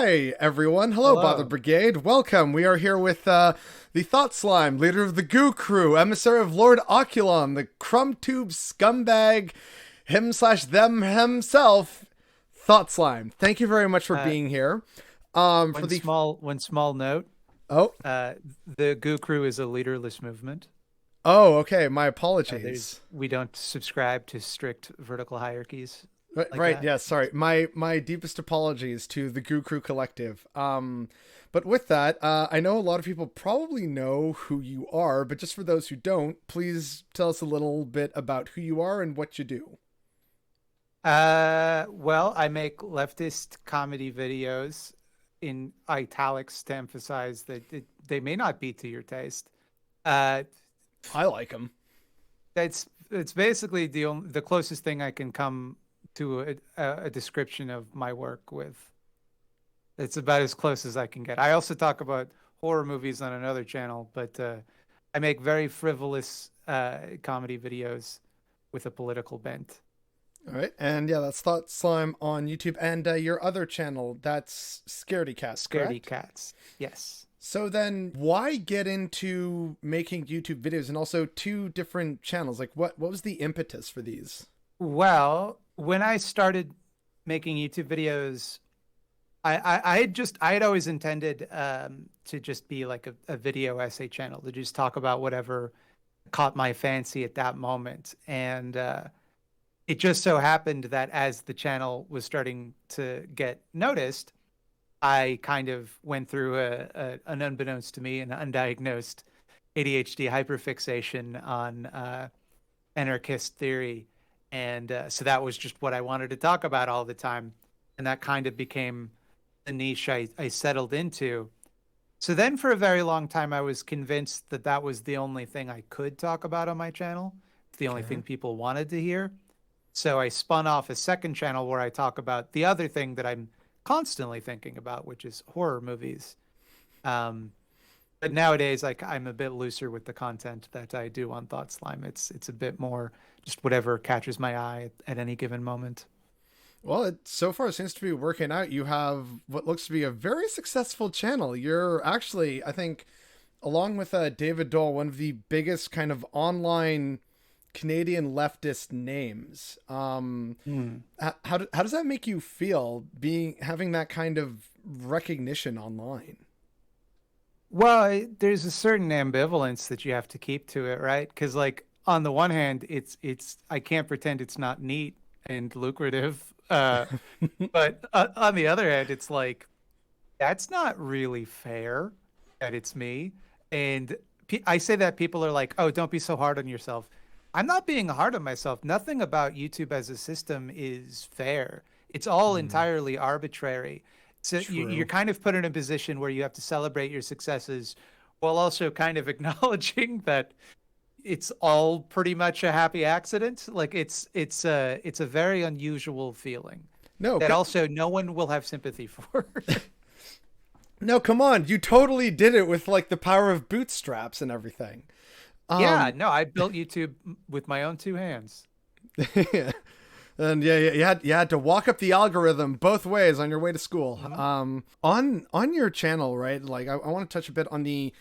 Hi, everyone. Hello, Bother Hello. Brigade. Welcome. We are here with the ThoughtSlime, leader of the Goo Crew, emissary of Lord Oculon, the crumb tube scumbag, him slash them himself, ThoughtSlime. Thank you very much for Uh, being here. For one the small note. oh Uh, the Goo Crew is a leaderless movement. okay, my There's apologies. we don't subscribe to strict vertical hierarchies like Right, that. yeah, sorry. My deepest apologies to the Goo Crew Collective. But with that, I know a lot of people probably know who you are, but just for those who don't, please tell us a little bit about who you are and what you do. Well, I make leftist comedy videos in italics to emphasize that they may not be to your taste. Uh, I like them. it's basically the closest thing I can come to a description of my work with. It's about as close as I can get. I also talk about horror movies on another channel, but I make very frivolous comedy videos with a political bent. All right, and yeah, that's Thought Slime on YouTube, and your other channel, that's Scaredy Cat, Scaredy correct? cats. Yes. So then, why get into making YouTube videos and also two different channels? Like, what was the impetus for these? Well, when I started making YouTube videos, I had always intended to just be like a video essay channel to just talk about whatever caught my fancy at that moment. And it just so happened that as the channel was starting to get noticed, I kind of went through an unbeknownst to me, an undiagnosed ADHD hyperfixation on anarchist theory. And so that was just what I wanted to talk about all the time. And that kind of became the niche I settled into. So then for a very long time, I was convinced that that was the only thing I could talk about on my channel. It's the only Okay. thing people wanted to hear. So I spun off a second channel where I talk about the other thing that I'm constantly thinking about, which is horror movies. Um, but nowadays, like I'm a bit looser with the content that I do on Thought Slime. It's a bit more just whatever catches my eye at any given moment. Well, it so far seems to be working out. You have what looks to be a very successful channel. You're actually, I think, along with David Dole, one of the biggest kind of online Canadian leftist names. Hmm. How does that make you feel being having that kind of recognition online? Well, there's a certain ambivalence that you have to keep to it, right? Because like on the one hand, it's I can't pretend it's not neat and lucrative. But on the other hand, it's like that's not really fair that it's me. And I say that people are like, "Oh, don't be so hard on yourself." I'm not being hard on myself. Nothing about YouTube as a system is fair. It's all Mm, entirely arbitrary. So you're true. kind of put in a position where you have to celebrate your successes while also kind of acknowledging that it's all pretty much a happy accident. Like it's a very unusual feeling No, that also no one will have sympathy for. no, come on. You totally did it with like the power of bootstraps and everything. Yeah, Um, no, I built YouTube with my own two hands. And yeah, you had to walk up the algorithm both ways on your way to school. Mhm. On your channel, right? Like I want to touch a bit on the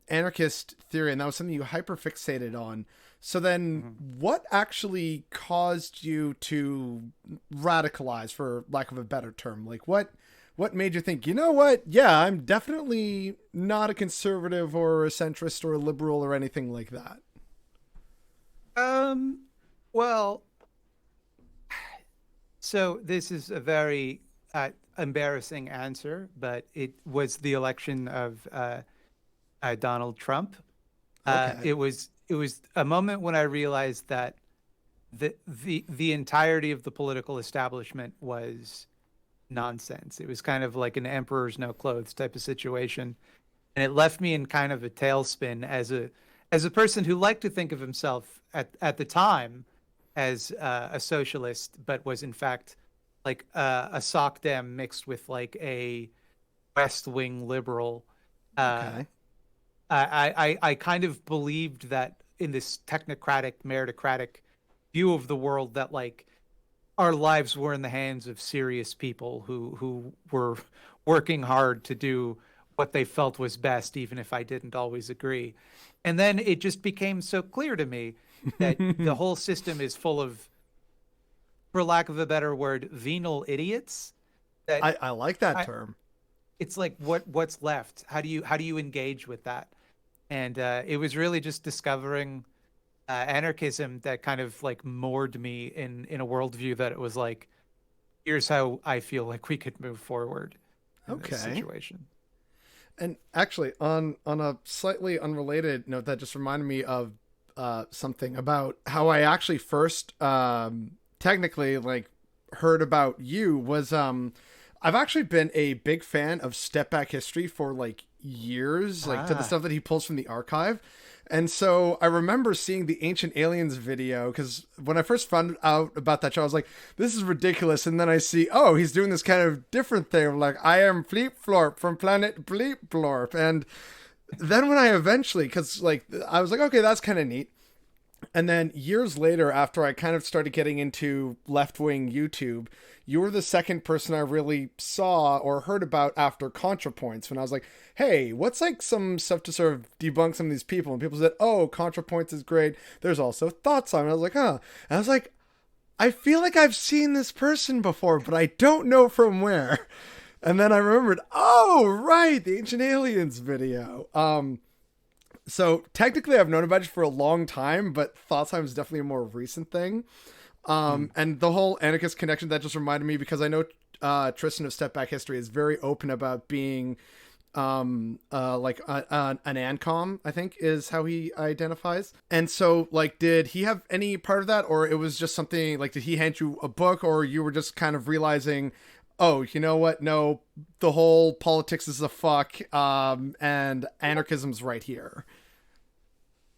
anarchist theory, and that was something you hyperfixated on. So then, Mhm. what actually caused you to radicalize, for lack of a better term? Like what made you think, you know what? Yeah, I'm definitely not a conservative or a centrist or a liberal or anything like that. Um, well, so this is a very embarrassing answer, but it was the election of Donald Trump. Okay. It was a moment when I realized that the entirety of the political establishment was nonsense. It was kind of like an emperor's no clothes type of situation, and it left me in kind of a tailspin as a person who liked to think of himself at the time as a socialist, but was in fact like a sock dem mixed with like a West Wing liberal. Uh, Okay. I kind of believed that in this technocratic, meritocratic view of the world that like our lives were in the hands of serious people who were working hard to do what they felt was best, even if I didn't always agree. And then it just became so clear to me that the whole system is full of, for lack of a better word, venal idiots. That I like that I, term. it's like what's left? How do you engage with that? And it was really just discovering anarchism that kind of like moored me in a worldview that it was like, here's how I feel like we could move forward in this Okay. situation. And actually, on a slightly unrelated note, that just reminded me of something about how I actually first technically like heard about you was I've actually been a big fan of Step Back History for like years, like to the Ah, stuff that he pulls from the archive. And so I remember seeing the Ancient Aliens video because when I first found out about that show, I was like, this is ridiculous. And then I see, oh, he's doing this kind of different thing. Like, I am Fleep Florp from Planet Bleep Blorp. And then when I eventually, because like, I was like, okay, that's kind of neat. And then years later, after I kind of started getting into left wing YouTube, you were the second person I really saw or heard about after ContraPoints when I was like, hey, what's like some stuff to sort of debunk some of these people? And people said, oh, ContraPoints is great. There's also ThoughtSlime. And I was like, huh. And I was like, I feel like I've seen this person before, but I don't know from where. And then I remembered, oh, right, the Ancient Aliens video. So technically, I've known about it for a long time, but ThoughtSlime is definitely a more recent thing. hmm. And the whole anarchist connection that just reminded me because I know Tristan of Step Back History is very open about being like an ancom, I think is how he identifies. And so like did he have any part of that, or it was just something like did he hand you a book, or you were just kind of realizing, oh, you know what, no, the whole politics is a fuck, and anarchism's right here.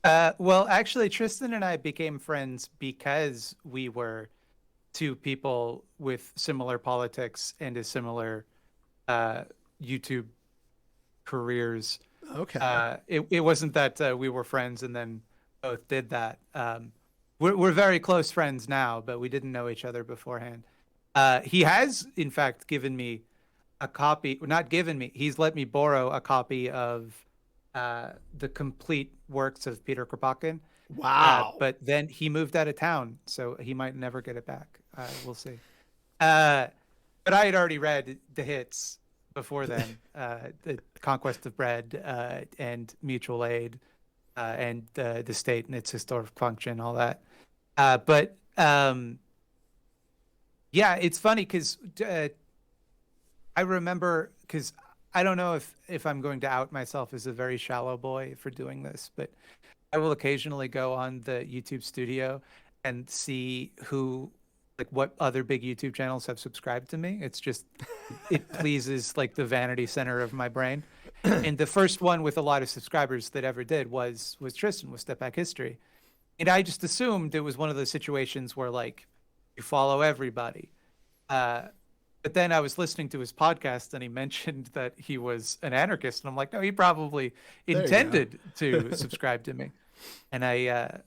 Well, actually, Tristan and I became friends because we were two people with similar politics and a similar uh, YouTube careers. Okay. It wasn't that we were friends and then both did that. We're very close friends now, but we didn't know each other beforehand. He has, in fact, given me a copy, not given me, he's let me borrow a copy of the complete works of Peter Kropotkin. Wow. But then he moved out of town, so he might never get it back. We'll see. Uh, but I had already read the hits before then, the Conquest of Bread and Mutual Aid and the state and its historic function, all that. But yeah, it's funny because I remember because I don't know if I'm going to out myself as a very shallow boy for doing this, but I will occasionally go on the YouTube studio and see who like what other big YouTube channels have subscribed to me. It's just it pleases like the vanity center of my brain. And the first one with a lot of subscribers that ever did was Tristan with Step Back History. And I just assumed it was one of those situations where like you follow everybody. Uh, but then I was listening to his podcast and he mentioned that he was an anarchist. And I'm like, no, he probably There you intended to subscribe to me. And I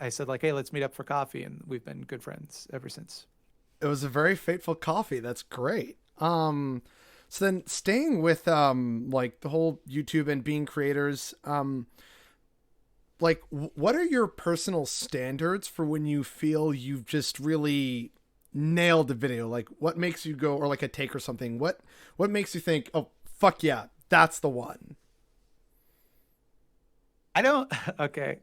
said like, hey, let's meet up for coffee. And we've been good friends ever since. It was a very fateful coffee. That's great. So then staying with like the whole YouTube and being creators, like what are your personal standards for when you feel you've just really nailed the video? Like what makes you go, or like a take or something, what makes you think, oh fuck yeah, that's the one? I don't, okay.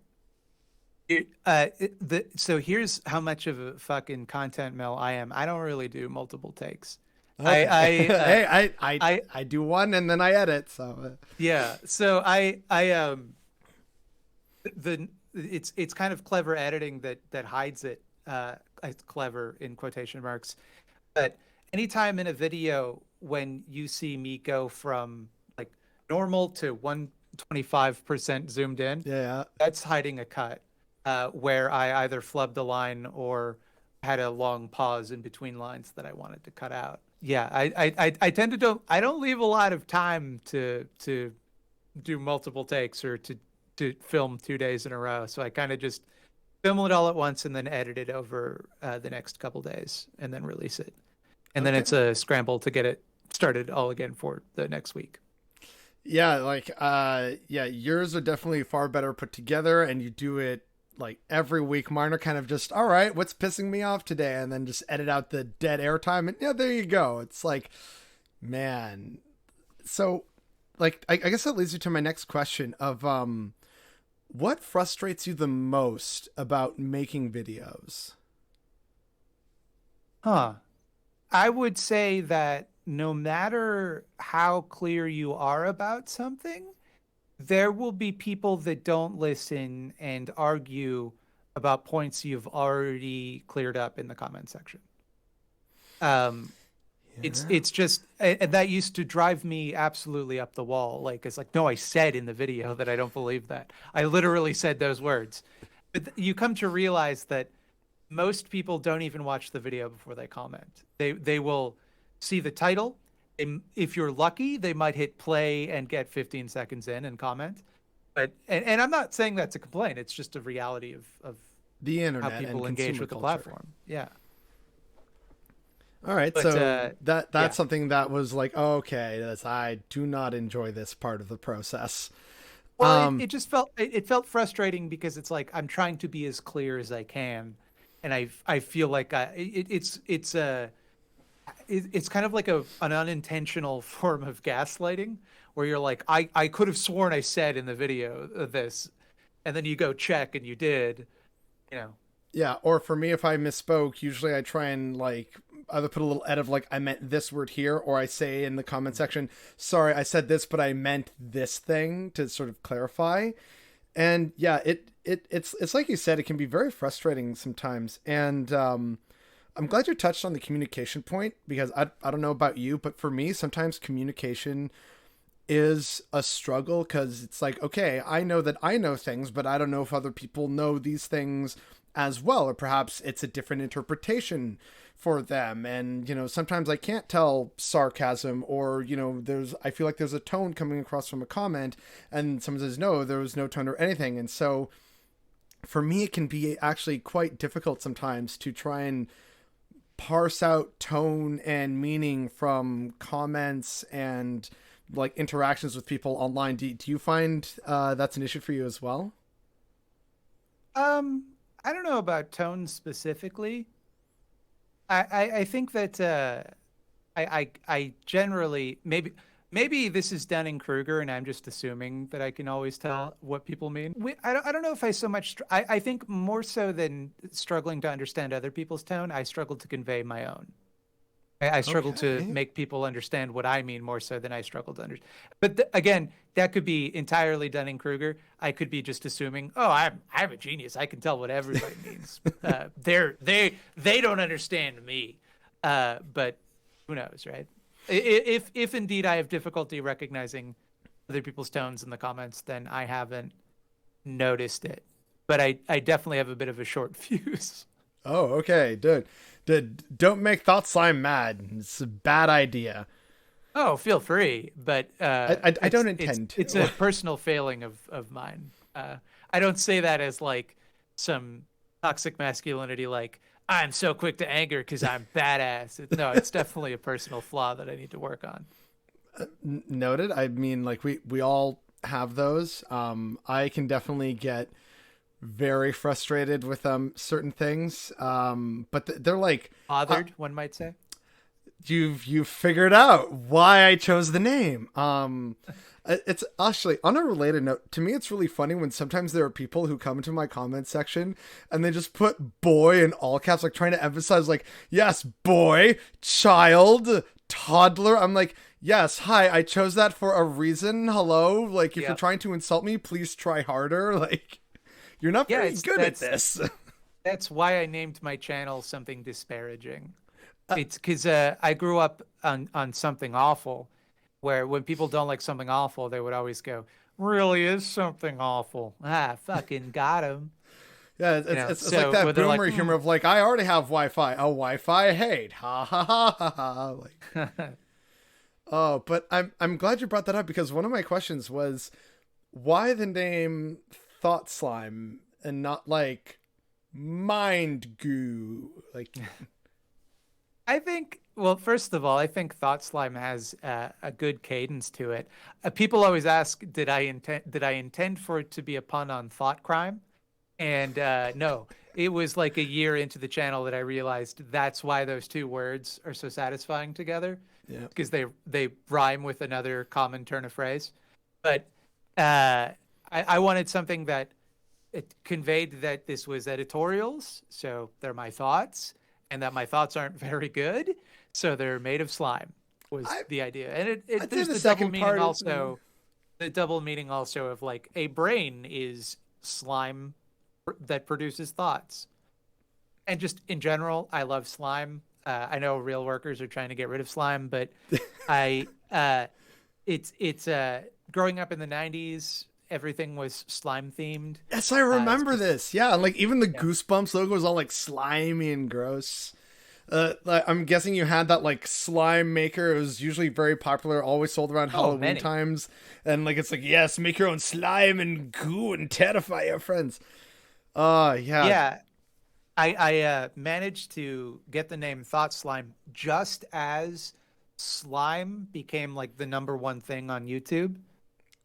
So here's how much of a fucking content mill I am. I don't really do multiple takes. Okay. Hey, I, I do one and then I edit, so yeah. So it's kind of clever editing that hides it. It's clever in quotation marks. But anytime in a video when you see me go from like normal to 125% zoomed in, yeah. that's hiding a cut where I either flubbed a line or had a long pause in between lines that I wanted to cut out. Yeah, I tend to I don't leave a lot of time to do multiple takes or to film 2 days in a row. So I kind of just film it all at once and then edit it over the next couple days and then release it. And then Okay. it's a scramble to get it start it all again for the next week. Yeah, like yeah, yours are definitely far better put together, and you do it like every week. Mine are kind of just, all right, what's pissing me off today, and then just edit out the dead air time, and yeah, there you go. It's like, man. So like I guess that leads me to my next question of what frustrates you the most about making videos? Huh. I would say that no matter how clear you are about something, there will be people that don't listen and argue about points you've already cleared up in the comment section. Um, Yeah. it's just and that used to drive me absolutely up the wall. Like it's like, no, I said in the video that I don't believe that. I literally said those words. But you come to realize that most people don't even watch the video before they comment. They will see the title. If you're lucky, they might hit play and get 15 seconds in and comment. But and I'm not saying that's a complaint. It's just a reality of The how internet and people engage consumer with the culture. platform. Yeah. All right, But so that's yeah. something that was like, okay, that's, I do not enjoy this part of the process. Well, Um, it just felt it felt frustrating because it's like I'm trying to be as clear as I can, and I feel like it's kind of like an unintentional form of gaslighting where you're like I could have sworn I said in the video this, and then you go check and you did, you know. yeah, or for me, if I misspoke, usually I try and like either put a little edit of like I meant this word here, or I say in the comment section, sorry, I said this, but I meant this thing to sort of clarify. And yeah, it's like you said, it can be very frustrating sometimes. And I'm glad you touched on the communication point because I don't know about you, but for me, sometimes communication is a struggle because it's like, okay, I know that I know things, but I don't know if other people know these things as well, or perhaps it's a different interpretation for them. And, you know, sometimes I can't tell sarcasm or, you know, I feel like there's a tone coming across from a comment and someone says, no, there was no tone or anything. And so for me, it can be actually quite difficult sometimes to try and parse out tone and meaning from comments and like interactions with people online. Do you find that's an issue for you as well? Um, I don't know about tone specifically. I think that I generally maybe this is Dunning-Kruger and I'm just assuming that I can always tell what people mean. I don't know if I so much I think more so than struggling to understand other people's tone, I struggle to convey my own. I struggle to Okay. make people understand what I mean more so than I struggle to understand. But again, that could be entirely Dunning-Kruger. I could be just assuming, oh, I'm a genius. I can tell what everybody means. They don't understand me. But who knows, right? If indeed I have difficulty recognizing other people's tones in the comments, then I haven't noticed it. But I definitely have a bit of a short fuse. Oh, okay. Don't make ThoughtSlime mad. It's a bad idea. Oh, feel free, but I don't it's intend it's a to. personal failing of mine. I don't say that as like some toxic masculinity, like I'm so quick to anger because I'm badass. No, it's definitely a personal flaw that I need to work on. Noted. I mean, like we all have those. I can definitely get very frustrated with certain things. But they're like, uh, Bothered, one might say. you've figured out why I chose the name. It's actually on a related note. To me, it's really funny when sometimes there are people who come into my comment section and they just put "boy" in all caps, like trying to emphasize, like, yes, boy, child, toddler. I'm like, yes, hi, I chose that for a reason. Hello, like, if you're Yeah, trying to insult me, please try harder. Like, you're not yeah. very It's good at this. that's why I named my channel something disparaging. It's because I grew up on something awful, where when people don't like something awful, they would always go, "Really is something awful." Ah, fucking got him. Yeah, You know. it's like So that when they're like, boomer humor of like, I already have Wi-Fi. Oh, Wi-Fi hate. Ha ha ha ha ha. Like, oh, but I'm glad you brought that up because one of my questions was why the name Thought Slime and not like Mind Goo? Like, I think Well, first of all, I think ThoughtSlime has a good cadence to it. People always ask, did I intend for it to be a pun on thought crime? And no, it was like a year into the channel that I realized that's why those two words are so satisfying together, Yeah. because they rhyme with another common turn of phrase. But uh, I wanted something that it conveyed that this was editorials, so they're my thoughts, and that my thoughts aren't very good, so they're made of slime was I the idea. And I'd say there's the the double second meaning part. also, the double meaning also of like a brain is slime that produces thoughts. And just in general, I love slime. I know real workers are trying to get rid of slime, but I it's growing up in the 90s, everything was slime themed. Yes, I It's remember just this. Yeah, and like even the yeah. Goosebumps logo was all like slimy and gross. Like, I'm guessing you had that like slime maker. It was usually very popular, always sold around Oh, Halloween many. times. And like it's like, yes, make your own slime and goo and terrify your friends. Yeah. Yeah, I managed to get the name Thought Slime just as slime became like the number one thing on YouTube.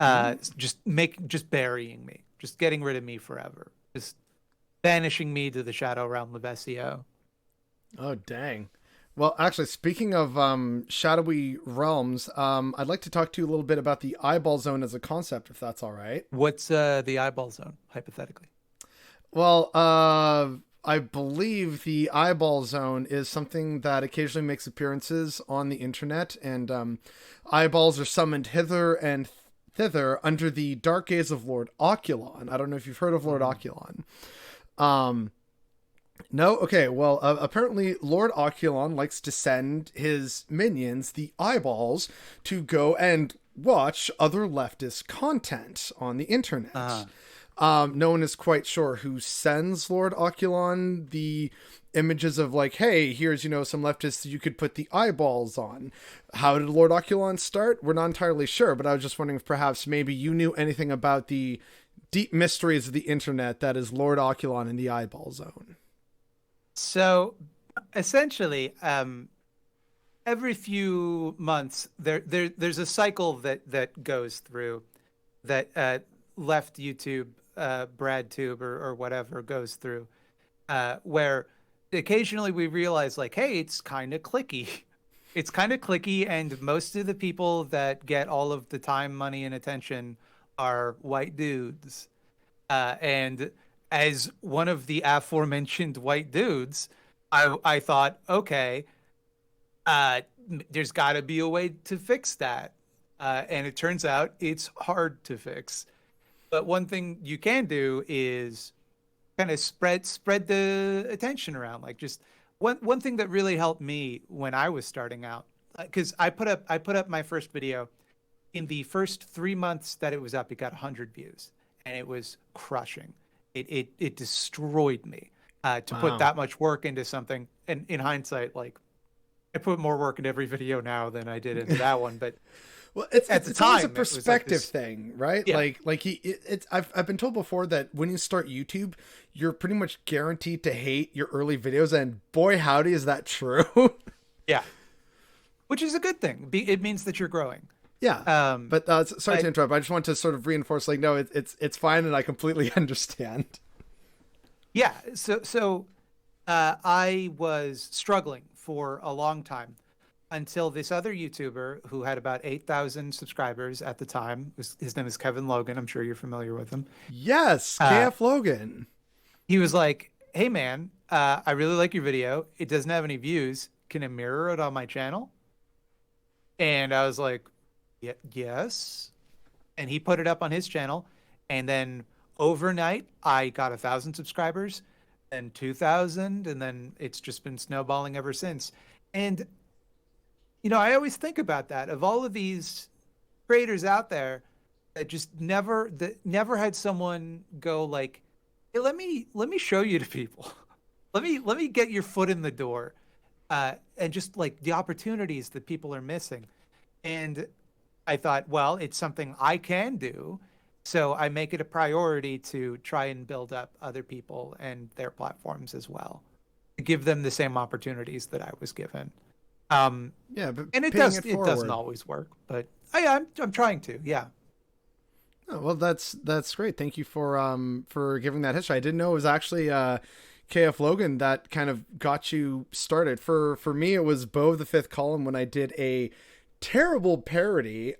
Mm. Just burying me, just getting rid of me forever, just banishing me to the shadow realm of SEO. Oh, dang. Well, actually, speaking of shadowy realms, I'd like to talk to you a little bit about the eyeball zone as a concept, if that's all right. What's the eyeball zone, hypothetically? Well, I believe the eyeball zone is something that occasionally makes appearances on the internet, and eyeballs are summoned hither and thither under the dark gaze of Lord Oculon. I don't know if you've heard of Lord Mhm. Oculon. Um, no? Okay, well, apparently Lord Oculon likes to send his minions, the eyeballs, to go and watch other leftist content on the internet. Uh, No one is quite sure who sends Lord Oculon the images of like, hey, here's, some leftists you could put the eyeballs on. How did Lord Oculon start? We're not entirely sure, but I was just wondering if perhaps maybe you knew anything about the deep mysteries of the internet that is Lord Oculon in the eyeball zone. so essentially, every few months there's a cycle that goes through that left YouTube, BradTube or whatever goes through, where occasionally we realize like, hey, it's kind of clicky. It's kind of clicky, and most of the people that get all of the time, money, and attention are white dudes. And as one of the aforementioned white dudes, I thought, okay, uh, there's got to be a way to fix that. And it turns out it's hard to fix. But one thing you can do is kind of spread the attention around. Like just one thing that really helped me when I was starting out, because I put up my first video. In the first 3 months that it was up, it got 100 views, and it was crushing. It destroyed me to put Wow. that much work into something. And in hindsight, like I put more work into every video now than I did into that one. But Well, it's at it's the it's always a time, it was like perspective this. thing, right? Yeah, It's I've been told before that when you start YouTube, you're pretty much guaranteed to hate your early videos, and boy, howdy, is that true? yeah, which is a good thing. It means that you're growing. Yeah. Um, But sorry to I interrupt. I just want to sort of reinforce, like, no, it's fine, and I completely understand. Yeah, I was struggling for a long time until this other YouTuber who had about 8,000 subscribers at the time. His name is Kevin Logan. I'm sure you're familiar with him. Yes, Uh, KF Logan. he was like, "Hey man, I really like your video. It doesn't have any views. Can I mirror it on my channel?" And I was like, "Yeah, yes." And he put it up on his channel, and then overnight I got 1,000 subscribers, and 2,000, and then it's just been snowballing ever since. And I always think about that, of all of these creators out there that never had someone go like, "Hey, let me show you to people. Let me get your foot in the door." And just like the opportunities that people are missing. And I thought, well, it's something I can do. So I make it a priority to try and build up other people and their platforms as well, to give them the same opportunities that I was given. Yeah, but And paying it it doesn't forward. always work, but I'm trying to. Yeah. Oh, well, that's great. Thank you for giving that history. I didn't know it was actually KF Logan that kind of got you started. For me, it was Bo of the Fifth Column when I did a terrible parody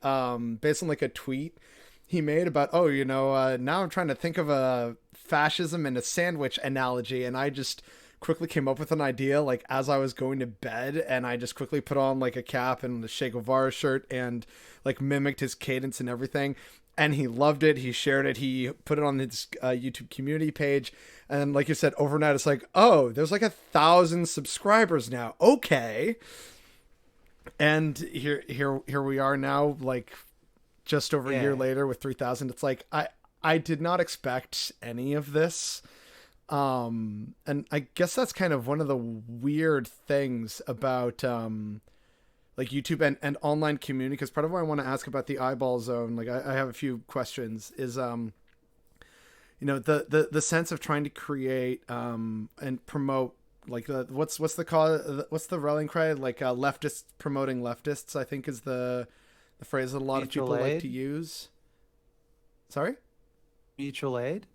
based on like a tweet he made about, oh, now I'm trying to think of a fascism and a sandwich analogy, and I just quickly came up with an idea like as I was going to bed, and I just quickly put on like a cap and the Che Guevara shirt and like mimicked his cadence and everything. And he loved it. He shared it. He put it on his YouTube community page. And like you said, overnight, it's like, oh, there's like 1,000 subscribers now. Okay. And here we are now, like just over a year Yeah. later with 3,000. It's like I did not expect any of this. And I guess that's kind of one of the weird things about like YouTube and online community, because part of what I want to ask about the eyeball zone, like I have a few questions, is the sense of trying to create and promote like what's the call, what's the rallying cry, like leftists promoting leftists, I think is the phrase that a lot of Mutual people like to aid. use. Sorry. Mutual aid.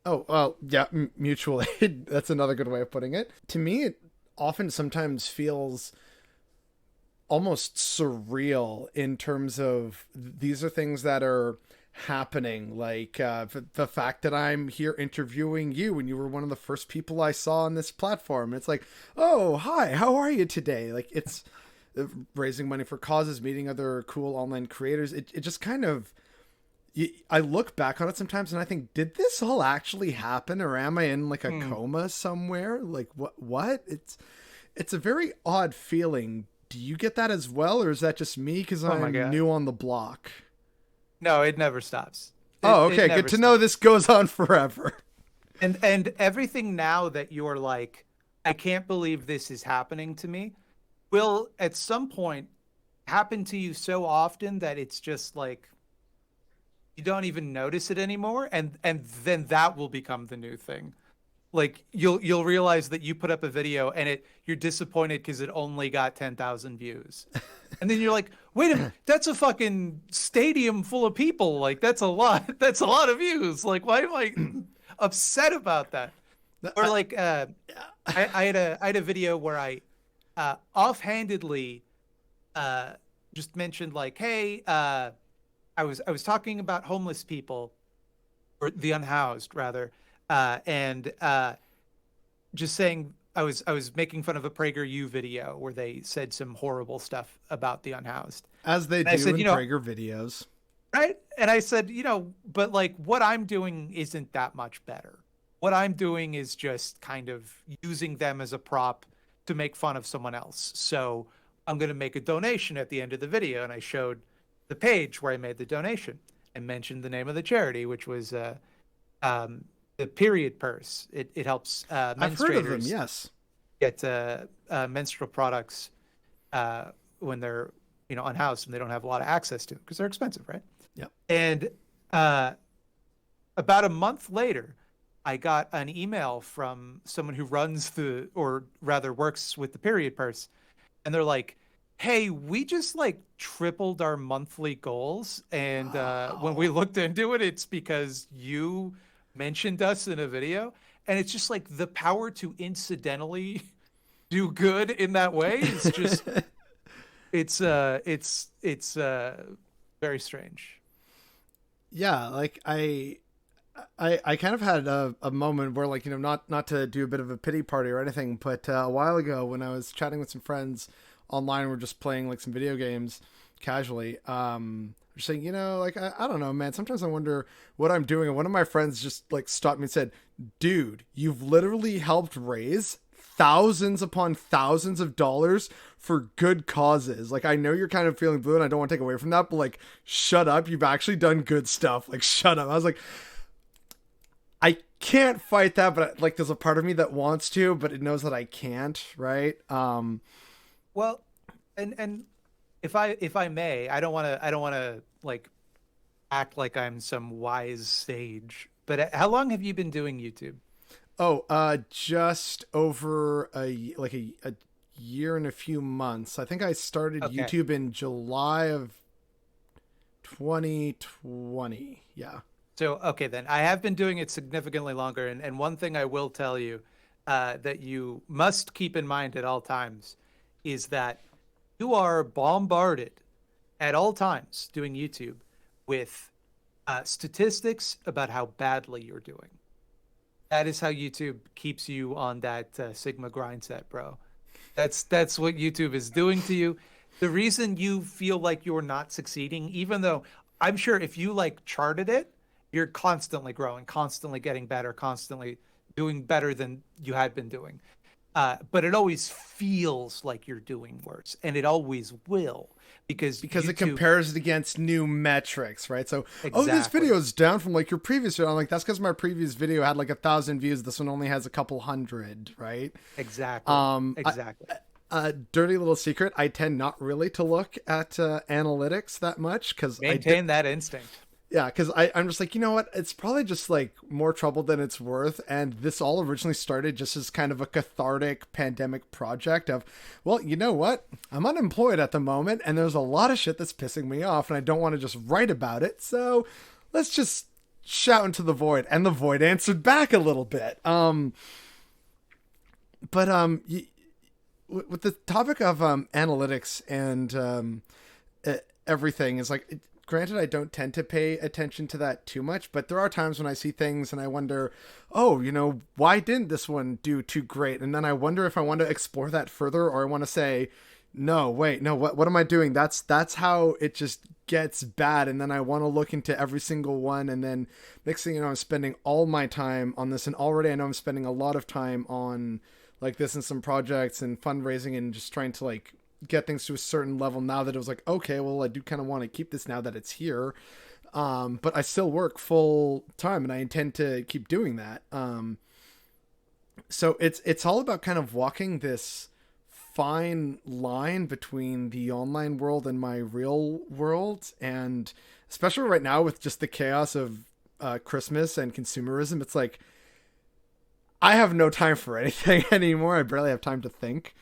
Oh, well, yeah, mutual aid. That's another good way of putting it. To me, it often sometimes feels almost surreal in terms of these are things that are happening, like the fact that I'm here interviewing you and you were one of the first people I saw on this platform. It's like, oh, hi, how are you today? Like, it's raising money for causes, meeting other cool online creators. It just kind of, I look back on it sometimes and I think, did this all actually happen, or am I in like a Hmm. coma somewhere? Like, what it's a very odd feeling. Do you get that as well, or is that just me because Oh my I'm God. new on the block? No, it never stops. Oh, It okay, good never to know stops. this goes on forever. And everything now that you're like, I can't believe this is happening to me, will at some point happen to you so often that it's just like you don't even notice it anymore, and then that will become the new thing. Like you'll realize that you put up a video and you're disappointed because it only got 10,000 views. And then you're like, wait a minute, that's a fucking stadium full of people. Like that's a lot. That's a lot of views. Like why am I upset about that? Or I, like I had a video where I offhandedly uh just mentioned like, hey, I was talking about homeless people, or the unhoused rather, and just saying I was making fun of a PragerU video where they said some horrible stuff about the unhoused. as they And I do said, in you know, Prager videos. right? And I said, you know, but like what I'm doing isn't that much better. What I'm doing is just kind of using them as a prop to make fun of someone else. So I'm going to make a donation at the end of the video. And I showed the page where I made the donation and mentioned the name of the charity, which was um, the Period Purse. It helps I've heard of them, menstruators yes. get menstrual products when they're unhoused and they don't have a lot of access to them because they're expensive, right? Yep. And uh, about a month later, I got an email from someone who runs or rather works with the Period Purse, and they're like, "Hey, we just like tripled our monthly goals, and when we Wow. looked into it, it's because you mentioned us in a video." And it's just like the power to incidentally do good in that way is just it's very strange. Yeah, like I kind of had a moment where, like, not to do a bit of a pity party or anything, but a while ago when I was chatting with some friends online, we're just playing like some video games casually. Just saying, like I don't know, man. Sometimes I wonder what I'm doing. And one of my friends just like stopped me and said, "Dude, you've literally helped raise thousands upon thousands of dollars for good causes. Like, I know you're kind of feeling blue and I don't want to take away from that, but like, shut up. You've actually done good stuff. Like, shut up." I was like, I can't fight that, but like, there's a part of me that wants to, but it knows that I can't, right? Well, and if I may, I don't want to like act like I'm some wise sage. But how long have you been doing YouTube? Oh, just over a year and a few months. I think I started Okay. YouTube in July of 2020. Yeah. So, okay, then I have been doing it significantly longer. And one thing I will tell you that you must keep in mind at all times is that you are bombarded at all times doing YouTube with statistics about how badly you're doing. That is how YouTube keeps you on that Sigma grind set, bro. That's what YouTube is doing to you. The reason you feel like you're not succeeding, even though I'm sure if you like charted it, you're constantly growing, constantly getting better, constantly doing better than you had been doing. But it always feels like you're doing worse, and it always will because Because it YouTube, compares it against new metrics, right? So, oh, this exactly, video is down from like your previous video. I'm like, that's because my previous video had like 1,000 views. This one only has a couple hundred, right? exactly, Um, I, exactly. dirty little secret. I tend not really to look at analytics that much because Maintain that instinct. yeah, because I'm just like, you know what? It's probably just like more trouble than it's worth. And this all originally started just as kind of a cathartic pandemic project of, well, you know what? I'm unemployed at the moment and there's a lot of shit that's pissing me off and I don't want to just write about it. So let's just shout into the void. And the void answered back a little bit. But with the topic of analytics and everything is like granted I don't tend to pay attention to that too much, but there are times when I see things and I wonder, oh, you know, why didn't this one do too great? And then I wonder if I want to explore that further or I want to say, no, wait, no, what am I doing? That's how it just gets bad. And then I want to look into every single one, and then next thing you know, I'm spending all my time on this, and already I know I'm spending a lot of time on like this and some projects and fundraising and just trying to like get things to a certain level now that it was like, okay, well, I do kind of want to keep this now that it's here. But I still work full time and I intend to keep doing that. So it's all about kind of walking this fine line between the online world and my real world. And especially right now with just the chaos of Christmas and consumerism, it's like, I have no time for anything anymore. I barely have time to think.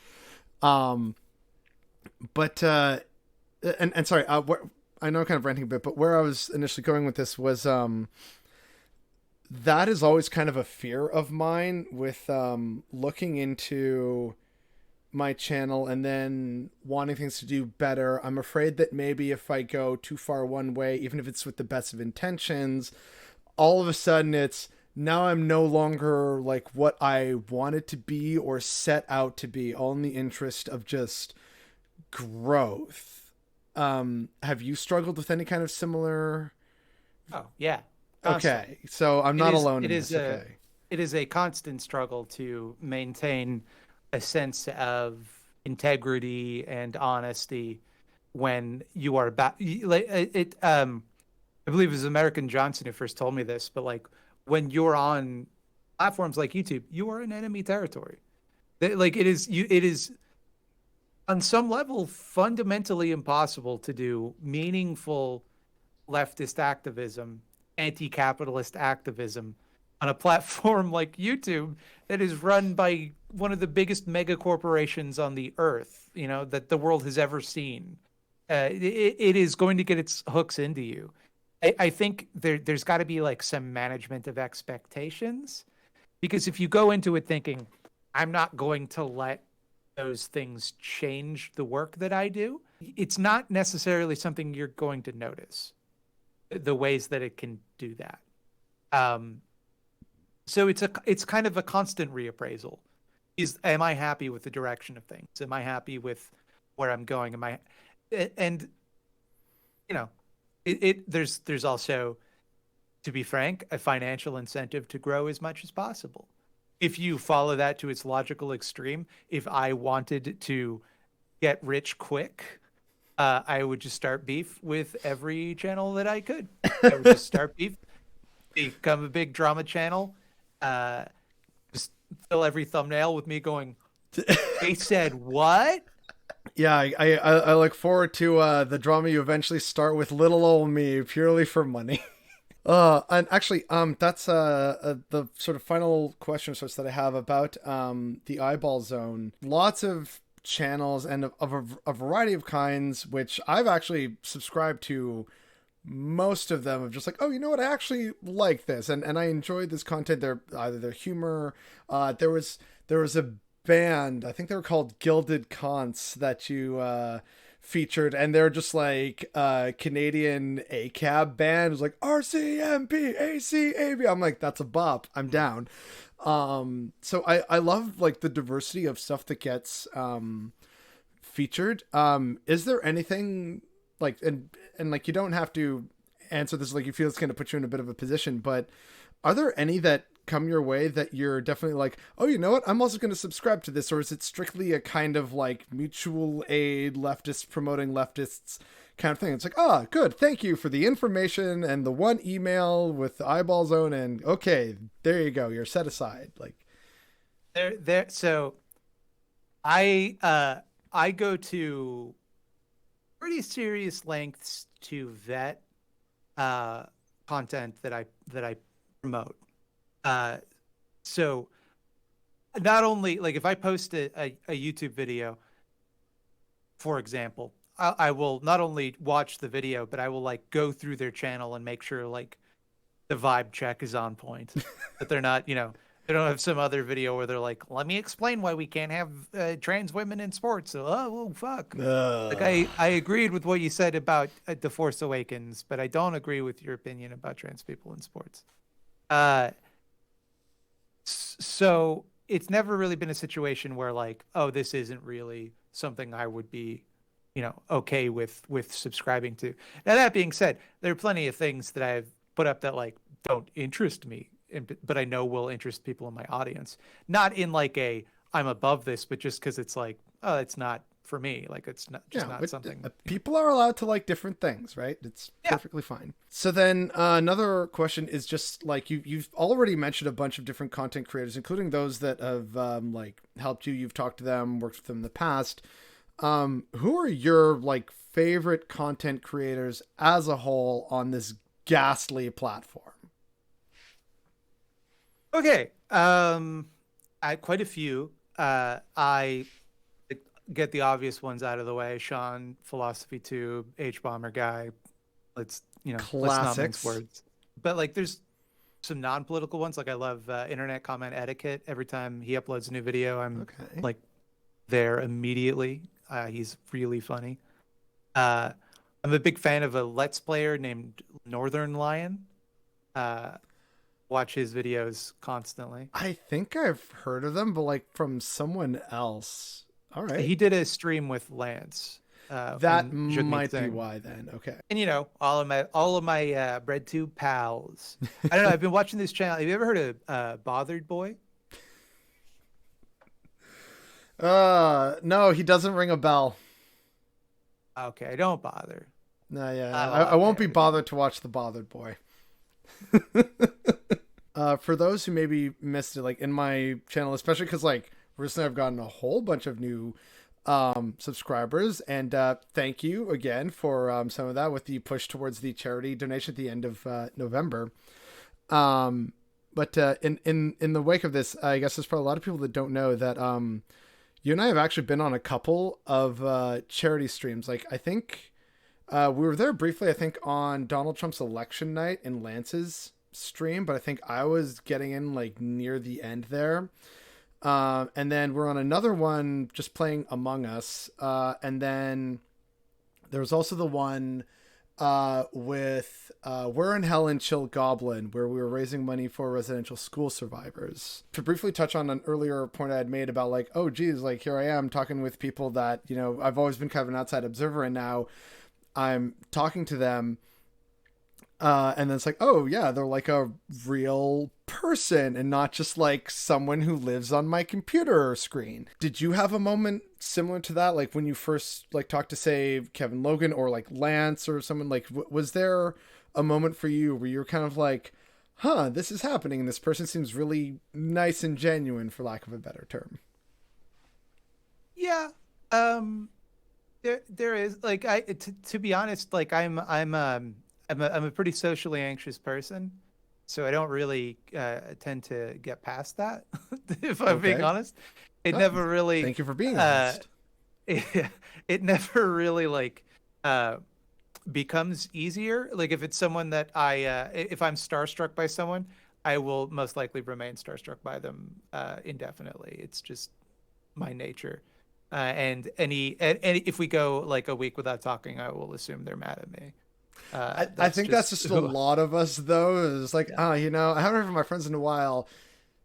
Um, but and sorry, I know I'm kind of ranting a bit, but where I was initially going with this was that is always kind of a fear of mine with looking into my channel and then wanting things to do better. I'm afraid that maybe if I go too far one way, even if it's with the best of intentions, all of a sudden it's now I'm no longer like what I wanted to be or set out to be, all in the interest of just growth. Have you struggled with any kind of similar? Oh yeah, constantly. Okay, so I'm not alone It in is this. a Okay. it is a constant struggle to maintain a sense of integrity and honesty when you are back. I believe it was American Johnson who first told me this, but like when you're on platforms like YouTube, you are in enemy territory. Like it is on some level fundamentally impossible to do meaningful leftist activism, anti-capitalist activism on a platform like YouTube that is run by one of the biggest mega corporations on the earth, you know, that the world has ever seen. It is going to get its hooks into you. I think there's got to be like some management of expectations, because if you go into it thinking, I'm not going to let those things change the work that I do, it's not necessarily something you're going to notice the ways that it can do that. Um, so it's kind of a constant reappraisal. Am I happy with the direction of things? Am I happy with where I'm going? And you know, there's also, to be frank, a financial incentive to grow as much as possible. If you follow that to its logical extreme, if I wanted to get rich quick, I would just start beef with every channel that I could. I would just start beef, become a big drama channel, uh, just fill every thumbnail with me going, "They said what?" Yeah, I look forward to the drama you eventually start with little old me purely for money. And actually, that's the sort of final question sorts that I have about the eyeball zone. Lots of channels and of a variety of kinds, which I've actually subscribed to most of them of just like, oh, you know what, I actually like this, and I enjoyed this content. They're either their humor. There was a band, I think they were called Gilded Cons, that you featured, and they're just like Canadian ACAB band. It was like RCMP. I'm like, that's a bop. I'm down. So I love like the diversity of stuff that gets featured. Is there anything like, and like, you don't have to answer this like you feel it's going to put you in a bit of a position, but are there any that come your way that you're definitely like, oh, you know what, I'm also going to subscribe to this? Or is it strictly a kind of like mutual aid, leftists promoting leftists kind of thing? It's like, oh, good, thank you for the information and the one email with the eyeball zone, and okay, there you go, you're set aside. Like, so I go to pretty serious lengths to vet content that I promote. So not only like if I post a YouTube video, for example, I will not only watch the video, but I will like go through their channel and make sure like the vibe check is on point, that they're not, they don't have some other video where they're like, let me explain why we can't have trans women in sports. So, oh, fuck. Like I agreed with what you said about The Force Awakens, but I don't agree with your opinion about trans people in sports. So it's never really been a situation where like, oh, this isn't really something I would be, okay with subscribing to. Now, that being said, there are plenty of things that I've put up that like don't interest me, but I know will interest people in my audience. Not in like I'm above this, but just because it's like, oh, it's not for me. Like it's not just not something. People are allowed to like different things, right? It's perfectly fine. So then another question is just like, you've already mentioned a bunch of different content creators, including those that have like helped you. You've talked to them, worked with them in the past. Who are your like favorite content creators as a whole on this ghastly platform? Okay. I quite a few. I get the obvious ones out of the way. Sean, Philosophy Tube, H Bomber Guy. Let's not mince words. But like, there's some non-political ones. Like I love Internet Comment Etiquette. Every time he uploads a new video, I'm like there immediately. He's really funny. I'm a big fan of a Let's Player named Northern Lion. Watch his videos constantly. I think I've heard of them, but like from someone else. All right. He did a stream with Lance. That might be why then. Okay. And all of my BreadTube pals. I don't know. I've been watching this channel. Have you ever heard of Bothered Boy? No, he doesn't ring a bell. Okay, don't bother. No, yeah, I won't be bothered to watch the Bothered Boy. For those who maybe missed it, like in my channel, especially because like recently I've gotten a whole bunch of new subscribers, and thank you again for some of that with the push towards the charity donation at the end of November. But in the wake of this, I guess there's probably a lot of people that don't know that you and I have actually been on a couple of charity streams. Like I think we were there briefly, I think on Donald Trump's election night in Lance's stream, but I think I was getting in like near the end there. And then we're on another one just playing Among Us. And then there was also the one with We're in Hell and Chill Goblin, where we were raising money for residential school survivors. To briefly touch on an earlier point I had made about like, oh geez, like here I am talking with people that, I've always been kind of an outside observer, and now I'm talking to them. And then it's like, oh yeah, they're like a real person and not just like someone who lives on my computer screen. Did you have a moment similar to that? Like when you first like talked to say Kevin Logan or like Lance or someone, like was there a moment for you where you're kind of like, huh, this is happening and this person seems really nice and genuine, for lack of a better term? Yeah. There is like, to be honest, like I'm a pretty socially anxious person, so I don't really tend to get past that. If I'm being honest, it never really. Thank you for being honest. it never really like uh becomes easier. Like if it's someone that if I'm starstruck by someone, I will most likely remain starstruck by them indefinitely. It's just my nature. And if we go like a week without talking, I will assume they're mad at me. I That's think that's just just a lot of us though. It's like, yeah. ah, I haven't heard from my friends in a while.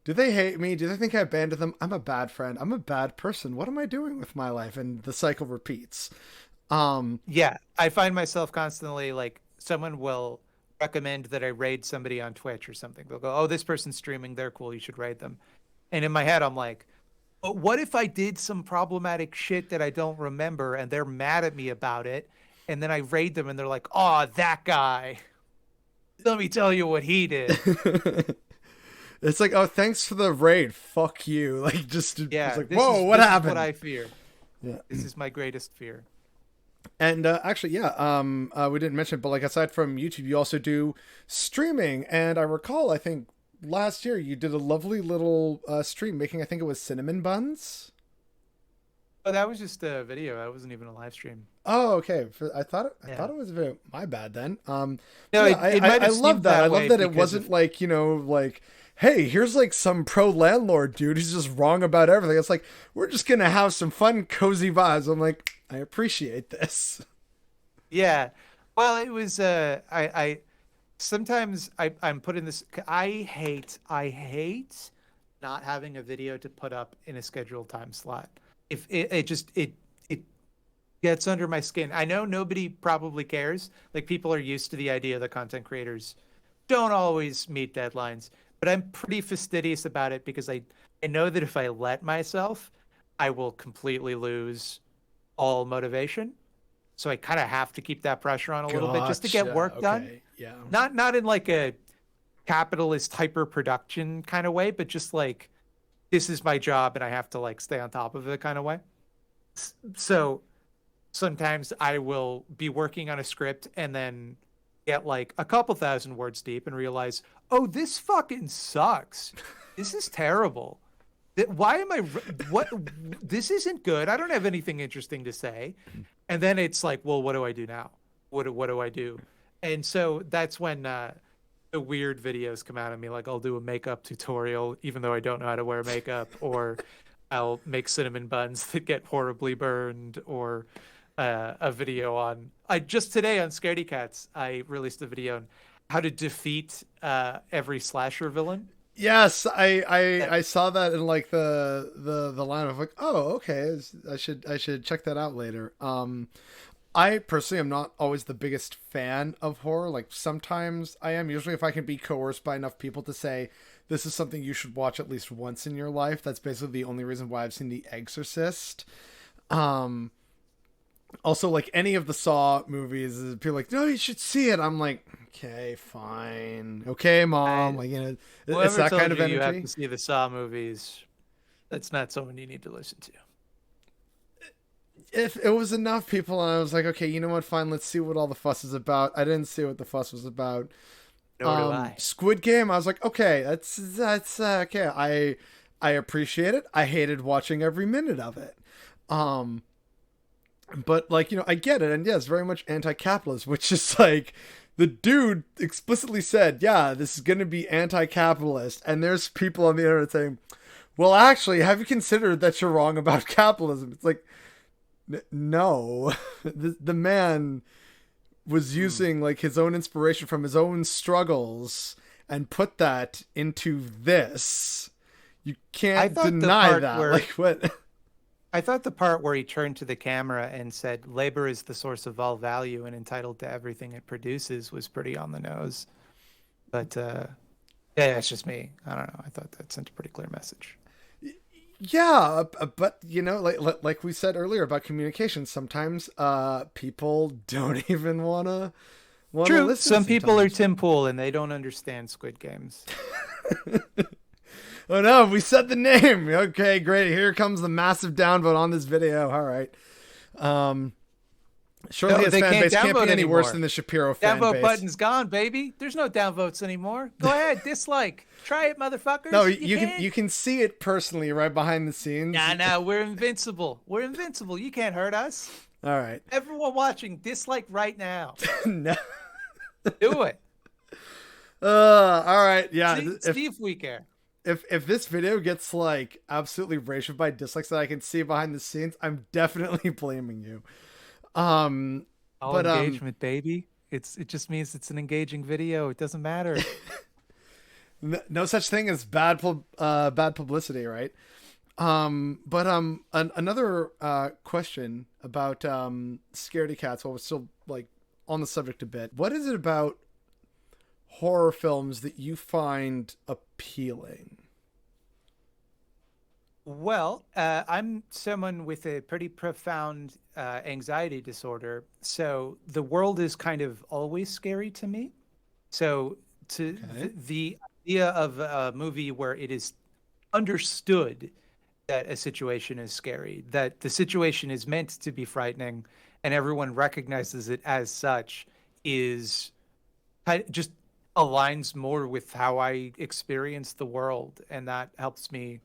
Do they hate me? Do they think I abandoned them? I'm a bad friend. I'm a bad person. What am I doing with my life? And the cycle repeats. Um, Yeah, I find myself constantly like someone will recommend that I raid somebody on Twitch or something. They'll go, "Oh, this person's streaming. They're cool. You should raid them." And in my head, I'm like, "But what if I did some problematic shit that I don't remember and they're mad at me about it?" And then I raid them and they're like, "Oh, that guy. Let me tell you what he did." it's like, oh, thanks for the raid. Fuck you. Like, just it's Yeah, like, whoa, what this is what happened? I fear. Yeah. This is my greatest fear. And actually, yeah, we didn't mention it, but like aside from YouTube, you also do streaming. And I recall, I think last year you did a lovely little stream making, I think it was cinnamon buns. Oh, that was just a video. That wasn't even a live stream. Oh, okay. I Yeah. thought it was a video. My bad then. No, Yeah, it might I have love seemed that. I that love way that it because wasn't of like, like, hey, here's like some pro landlord dude who's just wrong about everything. It's like, we're just gonna have some fun, cozy vibes. I'm like, I appreciate this. yeah. Well, it was I sometimes I'm put in this I hate not having a video to put up in a scheduled time slot. If it gets under my skin. I know nobody probably cares. Like people are used to the idea that content creators don't always meet deadlines, but I'm pretty fastidious about it because I know that if I let myself, I will completely lose all motivation. So I kind of have to keep that pressure on a little bit just to get Gotcha. work done. Okay. Yeah. Not in like a capitalist hyper production kind of way, but just like this is my job and I have to like stay on top of it kind of way. So sometimes I will be working on a script and then get like a couple thousand words deep and realize, oh, this fucking sucks. This is terrible. Why am I? What? This isn't good. I don't have anything interesting to say. And then it's like, well, what do I do now? What do I do? And so that's when the weird videos come out of me. Like I'll do a makeup tutorial, even though I don't know how to wear makeup, or I'll make cinnamon buns that get horribly burned, or a video on. I just today on Scaredy Cats, I released a video on how to defeat every slasher villain. Yes, That I saw that in like the line of like, oh, okay, I should check that out later. I personally am not always the biggest fan of horror. Like sometimes I am. Usually, if I can be coerced by enough people to say this is something you should watch at least once in your life, that's basically the only reason why I've seen The Exorcist. Um, Also, like any of the Saw movies, people are like, no, you should see it. I'm like, okay, fine, okay, mom. I Like, it's whoever that kind told of you you have energy. to see the Saw movies, that's not someone you need to listen to. If it was enough people, and I was like, okay, you know what? Fine, let's see what all the fuss is about. I didn't see what the fuss was about. Nor do I. Squid Game. I was like, okay, that's okay. I appreciate it. I hated watching every minute of it. Um, but like I get it, and yes, very much anti-capitalist, which is like the dude explicitly said, yeah, this is going to be anti-capitalist, and there's people on the internet saying, well, actually, have you considered that you're wrong about capitalism? It's like, no, the man was Hmm. using like his own inspiration from his own struggles and put that into this. You I can't thought the deny part that. where Like what? I thought the part where he turned to the camera and said, "Labor is the source of all value and entitled to everything it produces," was pretty on the nose. But yeah, it's just me. I don't know. I thought that sent a pretty clear message. Yeah, but like we said earlier about communication, sometimes people don't even wanna True. listen Some people are sometimes. Tim Pool and they don't understand Squid Games. Oh no, we said the name. Okay, great. Here comes the massive downvote on this video. All right. Um Surely No, his they fan can't base can't be downvote any worse anymore. than the Shapiro fan Downvote base. button's gone, baby. There's no downvotes anymore. Go ahead, dislike. Try it, No, motherfuckers. You you can can. you can see it personally right behind the scenes. Nah, nah, we're invincible. We're invincible. You can't hurt us. All right. Everyone watching, dislike right now. No. Do it. All right. Yeah. See if we care. If this video gets like absolutely racial by dislikes that I can see behind the scenes, I'm definitely blaming you. Um, All but engagement, baby. It just means it's an engaging video. It doesn't matter. no such thing as bad publicity, right? Another question about scaredy cats while we're still like on the subject a bit. What is it about horror films that you find appealing? Well, I'm someone with a pretty profound anxiety disorder, so the world is kind of always scary to me. So to Okay. the idea of a movie where it is understood that a situation is scary, that the situation is meant to be frightening, and everyone recognizes it as such, is just aligns more with how I experience the world, and that helps me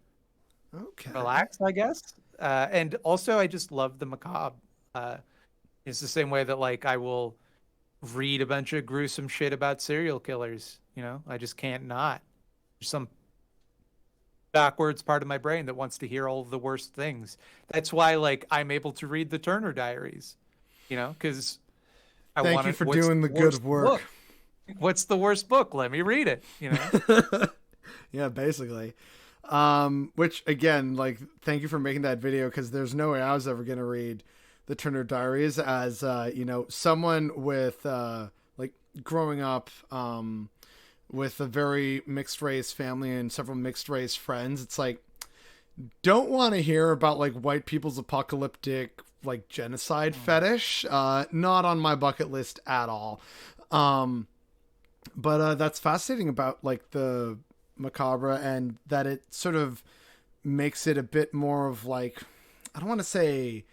Okay. relax, I guess. And also, I just love the macabre. Uh, it's the same way that like I will read a bunch of gruesome shit about serial killers. You know, I just can't not. There's some backwards part of my brain that wants to hear all of the worst things. That's why like I'm able to read the Turner Diaries. You know, because I Thank want you to. for What's doing the the good worst work. book? What's the worst book? Let me read it. You know. Yeah, basically. Which again, like, thank you for making that video because there's no way I was ever gonna read the Turner Diaries as someone with like growing up with a very mixed race family and several mixed race friends. It's like don't want to hear about like white people's apocalyptic like genocide fetish. Not on my bucket list at all. But that's fascinating about like the macabre and that it sort of makes it a bit more of like I don't want to say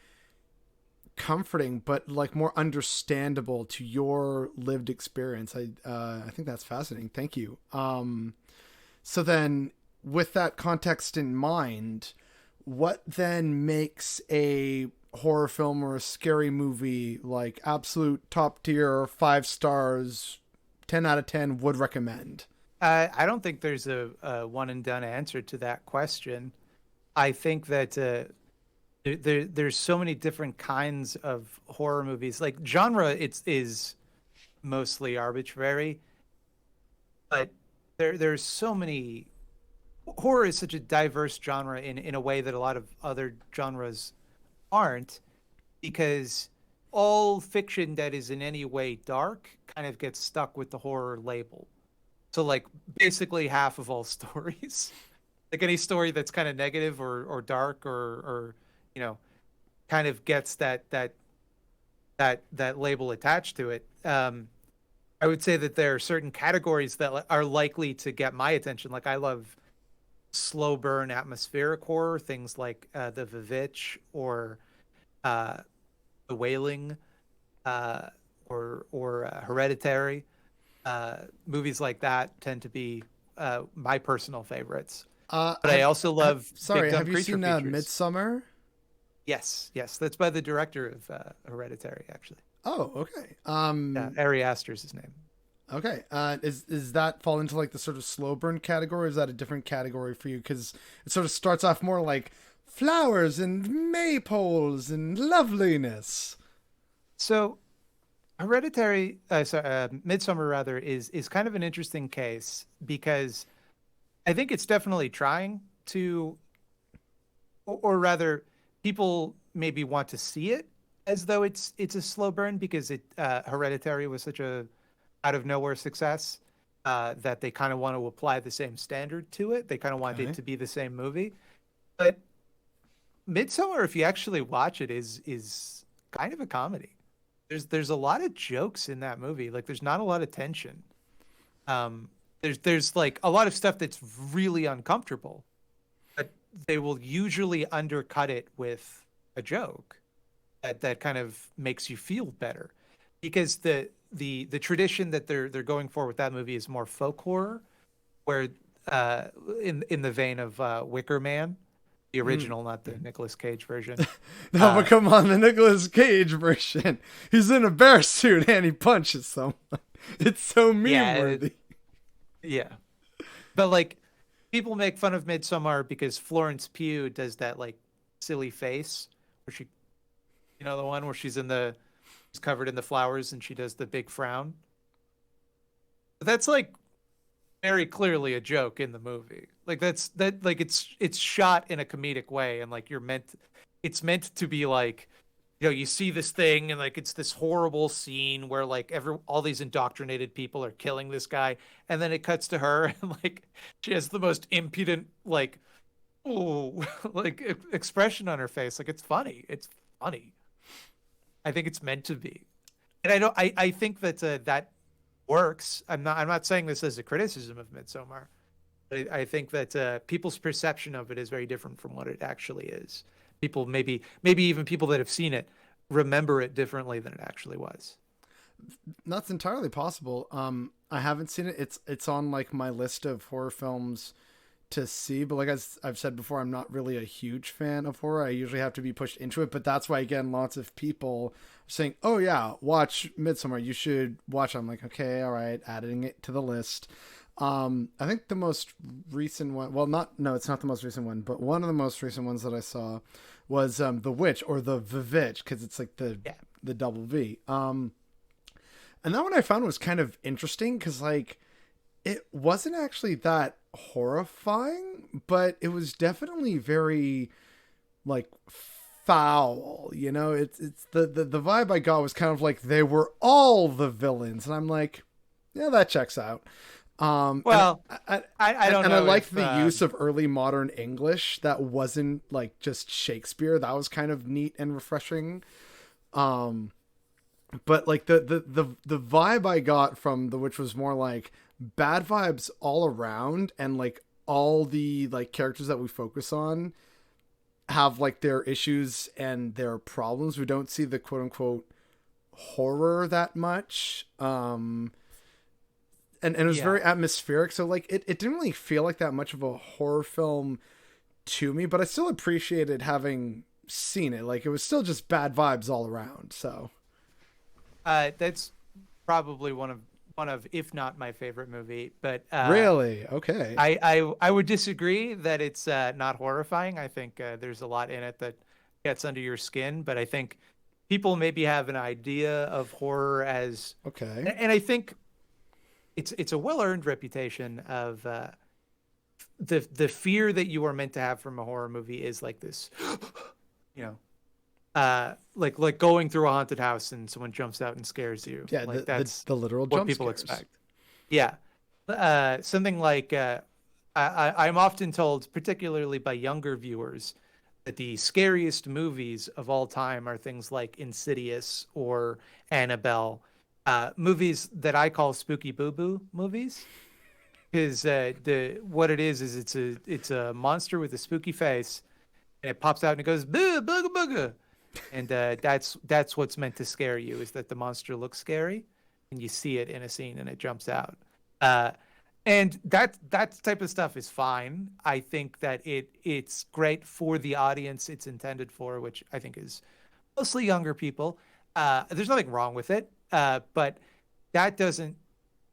comforting but like more understandable to your lived experience. I think that's fascinating. Thank you. So then with that context in mind, what then makes a horror film or a scary movie like absolute top tier, 5 stars, 10 out of 10 would recommend? I don't think there's a one and done answer to that question. I think that there's so many different kinds of horror movies. Like genre, is mostly arbitrary, but there's so many. Horror is such a diverse genre in a way that a lot of other genres aren't, because all fiction that is in any way dark kind of gets stuck with the horror label. So like basically half of all stories, like any story that's kind of negative or dark or you know kind of gets that label attached to it. I would say that there are certain categories that are likely to get my attention. Like I love slow burn atmospheric horror, things like The Vivitch or The Wailing, or Hereditary. Movies like that tend to be my personal favorites. But I also love sorry, big dumb have you creature seen features. Midsummer? Yes, yes, that's by the director of Hereditary, actually. Oh, okay. Yeah, Ari Aster's his name. Okay. Is that fall into like the sort of slow burn category? Or is that a different category for you? Because it sort of starts off more like flowers and maypoles and loveliness. So Hereditary, Midsummer rather, is kind of an interesting case because I think it's definitely trying to, or rather, people maybe want to see it as though it's a slow burn because Hereditary was such a out of nowhere success that they kind of want to apply the same standard to it. They kind of want it Okay. to be the same movie, but Midsummer, if you actually watch it, is kind of a comedy. There's a lot of jokes in that movie. Like there's not a lot of tension. There's like a lot of stuff that's really uncomfortable, but they will usually undercut it with a joke. that kind of makes you feel better, because the tradition that they're going for with that movie is more folk horror, where uh, in the vein of Wicker Man, the Mm. original, not the Nicolas Cage version. No, but Uh, come on, the Nicolas Cage version. He's in a bear suit and he punches someone. It's so meme yeah, worthy. yeah. But like, people make fun of Midsommar because Florence Pugh does that like silly face where she, the one where she's covered in the flowers and she does the big frown. But that's like very clearly a joke in the movie. Like like it's shot in a comedic way, and like it's meant to be like, you see this thing and like it's this horrible scene where like all these indoctrinated people are killing this guy, and then it cuts to her and like she has the most impudent like, ooh, like expression on her face. Like, it's funny. It's funny. I think it's meant to be. And I think that that works. I'm not saying this as a criticism of Midsommar. I think that people's perception of it is very different from what it actually is. People, maybe even people that have seen it, remember it differently than it actually was. That's entirely possible. I haven't seen it. It's on like my list of horror films to see, but like as I've said before, I'm not really a huge fan of horror. I usually have to be pushed into it, but that's why again lots of people are saying, "Oh yeah, watch Midsommar. You should watch it." I'm like, "Okay, all right, adding it to the list." I think the most recent one, well, not no, it's not the most recent one, but one of the most recent ones that I saw was The Witch, or the Vivitch, because it's like Yeah. the double V. And that one I found was kind of interesting because like it wasn't actually that horrifying, but it was definitely very like foul. It's the vibe I got was kind of like they were all the villains, and I'm like, yeah, that checks out. And Well, I don't I know like if the use of early modern English that wasn't like just Shakespeare. That was kind of neat and refreshing. Um, but like the vibe I got from the witch was more like bad vibes all around, and like all the like characters that we focus on have like their issues and their problems. We don't see the quote unquote horror that much. And it was yeah. very atmospheric, so like it didn't really feel like that much of a horror film to me, but I still appreciated having seen it. Like it was still just bad vibes all around. So That's probably one of if not my favorite movie, but really, okay. I would disagree that it's not horrifying. I think there's a lot in it that gets under your skin, but I think people maybe have an idea of horror as, Okay. and I think it's a well-earned reputation of the fear that you are meant to have from a horror movie is like this, you know, like going through a haunted house and someone jumps out and scares you. Yeah, Like, the that's the literal what jump people scares. expect. Yeah. Something like I'm often told, particularly by younger viewers, that the scariest movies of all time are things like Insidious or Annabelle, movies that I call spooky boo boo movies. Because the what it is it's a monster with a spooky face, and it pops out and it goes boo booga booga, and that's what's meant to scare you, is that the monster looks scary, and you see it in a scene and it jumps out. Uh, and that type of stuff is fine. I think that it's great for the audience it's intended for, which I think is mostly younger people. There's nothing wrong with it, but that doesn't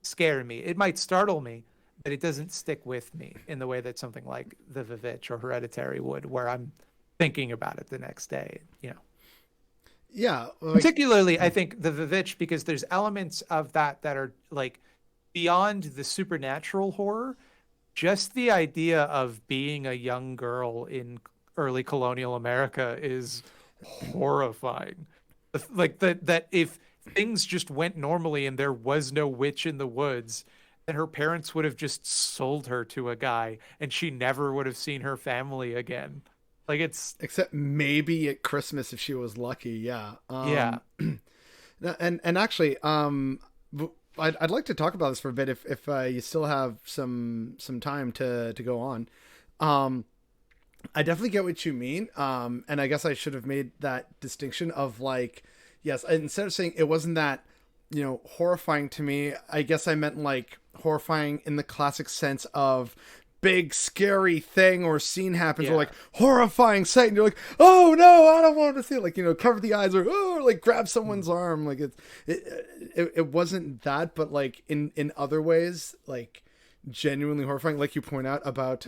scare me. It might startle me, but it doesn't stick with me in the way that something like The Vivitch or Hereditary would, where I'm thinking about it the next day. Yeah, like Particularly, I think The Vivitch, because there's elements of that are like beyond the supernatural horror. Just the idea of being a young girl in early colonial America is horrifying. Like that if things just went normally and there was no witch in the woods, then her parents would have just sold her to a guy and she never would have seen her family again. Like, it's except maybe at Christmas if she was lucky. Yeah. yeah. And actually, I'd like to talk about this for a bit if you still have some time to go on. I definitely get what you mean. And I guess I should have made that distinction of like, yes, instead of saying it wasn't that, horrifying to me, I guess I meant like horrifying in the classic sense of big scary thing or scene happens or Yeah. like horrifying sight and you're like, oh no, I don't want to see it. Like, cover the eyes or like grab someone's arm. Like it wasn't that, but like in other ways, like genuinely horrifying, like you point out about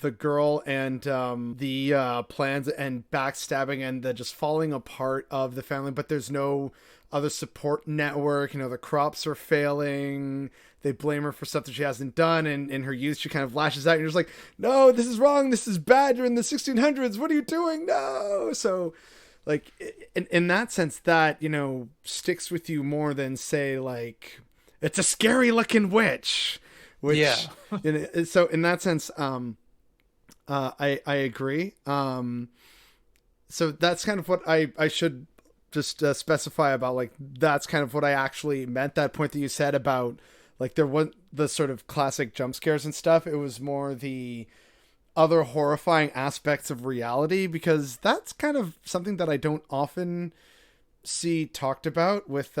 the girl and the plans and backstabbing and the just falling apart of the family, but there's no other support network. The crops are failing. They blame her for stuff that she hasn't done, and in her youth she kind of lashes out and you're just like, no, this is wrong, this is bad, you're in the 1600s, what are you doing, no. So like in that sense, that sticks with you more than say like it's a scary looking witch, Yeah. which so in that sense, I agree. So that's kind of what I should just specify about, like, that's kind of what I actually meant. That point that you said about like there wasn't the sort of classic jump scares and stuff. It was more the other horrifying aspects of reality, because that's kind of something that I don't often see talked about with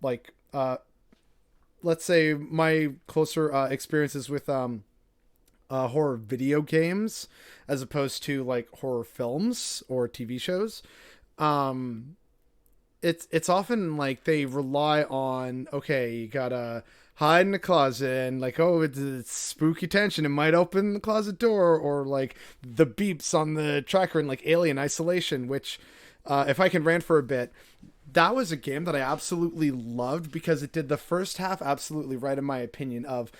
like let's say my closer experiences with horror video games as opposed to like horror films or TV shows. Um, it's often like they rely on, okay, you gotta hide in the closet and like, oh, it's spooky tension, it might open the closet door, or like the beeps on the tracker in like Alien Isolation, which if I can rant for a bit, that was a game that I absolutely loved because it did the first half absolutely right, in my opinion, of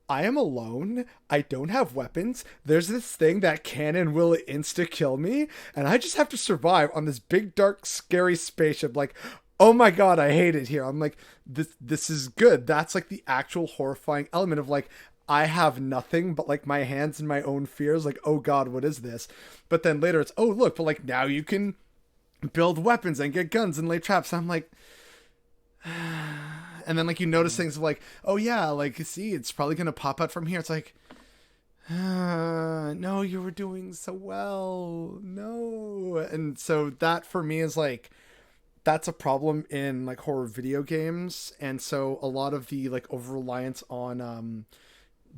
I am alone. I don't have weapons. There's this thing that can and will insta kill me, and I just have to survive on this big, dark, scary spaceship. Like, oh my god, I hate it here. I'm like, this is good. That's like the actual horrifying element of like, I have nothing but like my hands and my own fears. Like, oh god, what is this? But then later it's, oh look, but like now you can build weapons and get guns and lay traps. I'm like, and then like you notice things like, oh yeah, like see, it's probably gonna pop out from here. It's like, no, you were doing so well, no. And so that for me is like, that's a problem in like horror video games. And so a lot of the like over reliance on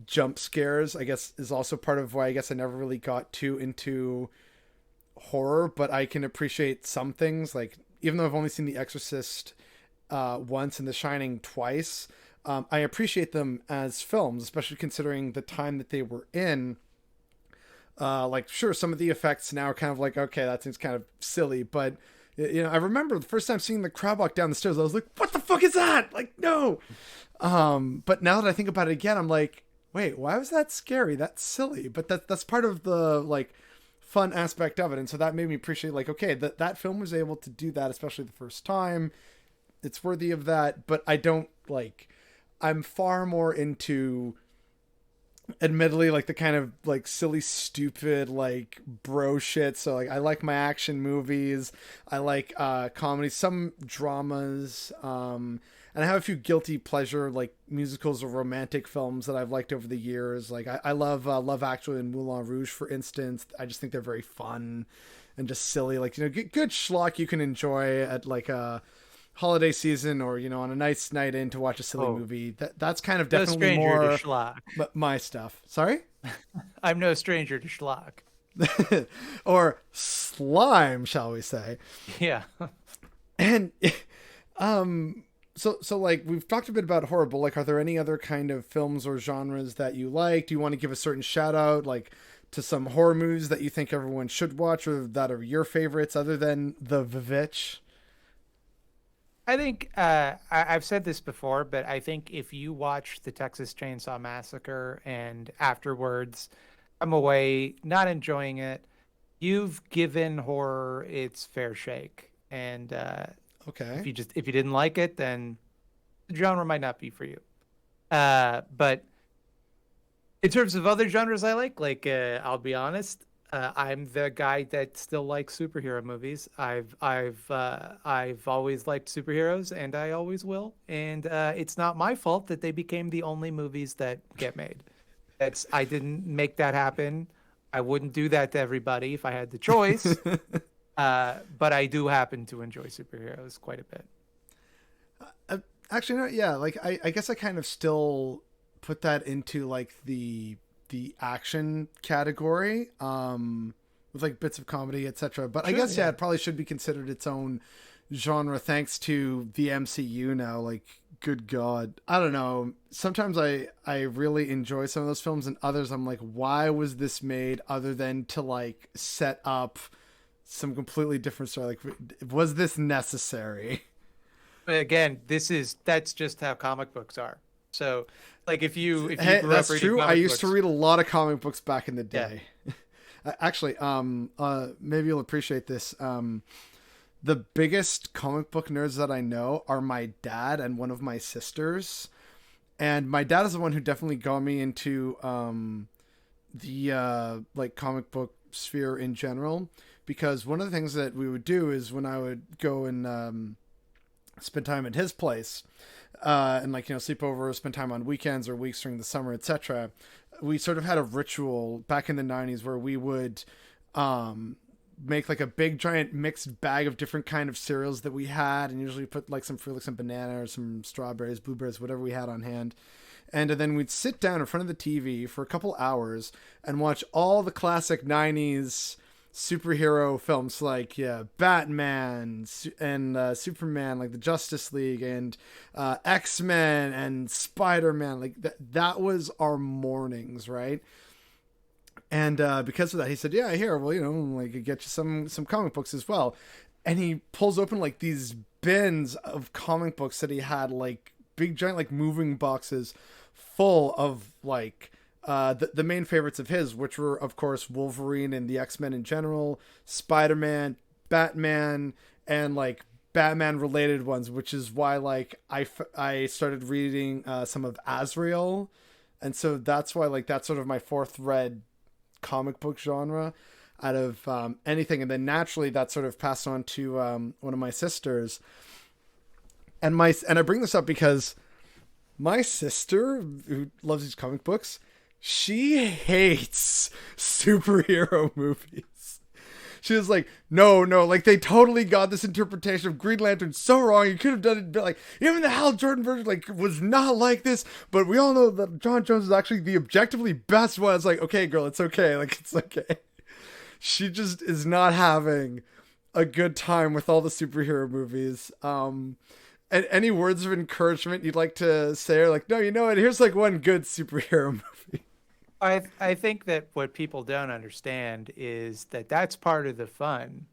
jump scares, I guess, is also part of why I guess I never really got too into horror. But I can appreciate some things, like even though I've only seen The Exorcist once and The Shining twice, I appreciate them as films, especially considering the time that they were in. Like, sure, some of the effects now are kind of like, okay, that seems kind of silly, but I remember the first time seeing the crab walk down the stairs, I was like, what the fuck is that? Like, no. But now that I think about it again, I'm like, wait, why was that scary? That's silly. But that's part of the like fun aspect of it, and so that made me appreciate like, okay, that film was able to do that, especially the first time. It's worthy of that, but I don't like. I'm far more into, admittedly, like the kind of like silly stupid like bro shit. So like I like my action movies, I like comedies, some dramas, and I have a few guilty pleasure like musicals or romantic films that I've liked over the years. Like I love Love Actually and Moulin Rouge, for instance. I just think they're very fun and just silly, like good schlock you can enjoy at like a holiday season, or on a nice night in to watch a silly Oh, movie. That's kind of no definitely stranger to more schlock. my stuff. Sorry. I'm no stranger to schlock. Or slime, shall we say. Yeah. And so like we've talked a bit about horror, but like are there any other kind of films or genres that you like? Do you want to give a certain shout out like to some horror movies that you think everyone should watch or that are your favorites other than The Vivitch? I think I've said this before, but I think if you watch the Texas Chainsaw Massacre and afterwards come away not enjoying it, you've given horror its fair shake. And Okay. if you didn't like it, then the genre might not be for you. But in terms of other genres I like, I'll be honest, I'm the guy that still likes superhero movies. I've always liked superheroes, and I always will. And it's not my fault that they became the only movies that get made. I didn't make that happen. I wouldn't do that to everybody if I had the choice. But I do happen to enjoy superheroes quite a bit. Actually, no, yeah. Like, I guess I kind of still put that into like the action category, with like bits of comedy, etc. But I Sure, guess yeah, yeah. it probably should be considered its own genre thanks to the MCU now. Like, good God, I don't know. Sometimes I really enjoy some of those films, and others I'm like, why was this made? Other than to like set up some completely different story. Like, was this necessary? But again, that's just how comic books are. So, like if you Hey, grew up that's reading true. I comic used to books, read a lot of comic books back in the yeah. day. Actually, maybe you'll appreciate this. The biggest comic book nerds that I know are my dad and one of my sisters. And my dad is the one who definitely got me into the like comic book sphere in general. Because one of the things that we would do is when I would go and spend time at his place, and like, you know, sleep over, spend time on weekends or weeks during the summer, etc. We sort of had a ritual back in the 90s where we would make like a big giant mixed bag of different kind of cereals that we had, and usually put like some fruit, like some banana or some strawberries, blueberries, whatever we had on hand. And then we'd sit down in front of the TV for a couple hours and watch all the classic 90s superhero films, like, yeah, Batman and Superman, like the Justice League, and X-Men and Spider-Man. Like that was our mornings, right? And because of that, he said, yeah, here, well, you know, like, get you some comic books as well. And he pulls open like these bins of comic books that he had, like big giant like moving boxes full of like the main favorites of his, which were of course Wolverine and the X-Men in general, Spider-Man, Batman, and like Batman related ones, which is why like I started reading some of Azrael, and so that's why like that's sort of my fourth read comic book genre out of anything. And then naturally that sort of passed on to one of my sisters, and I bring this up because my sister, who loves these comic books, she hates superhero movies. She was like, no, like they totally got this interpretation of Green Lantern so wrong. You could have done it, but like even the Hal Jordan version like was not like this. But we all know that John Jones is actually the objectively best one. It's like, okay, girl, it's okay. Like, it's okay. She just is not having a good time with all the superhero movies. And any words of encouragement you'd like to say are like, no, you know what? Here's like one good superhero movie. I think that what people don't understand is that that's part of the fun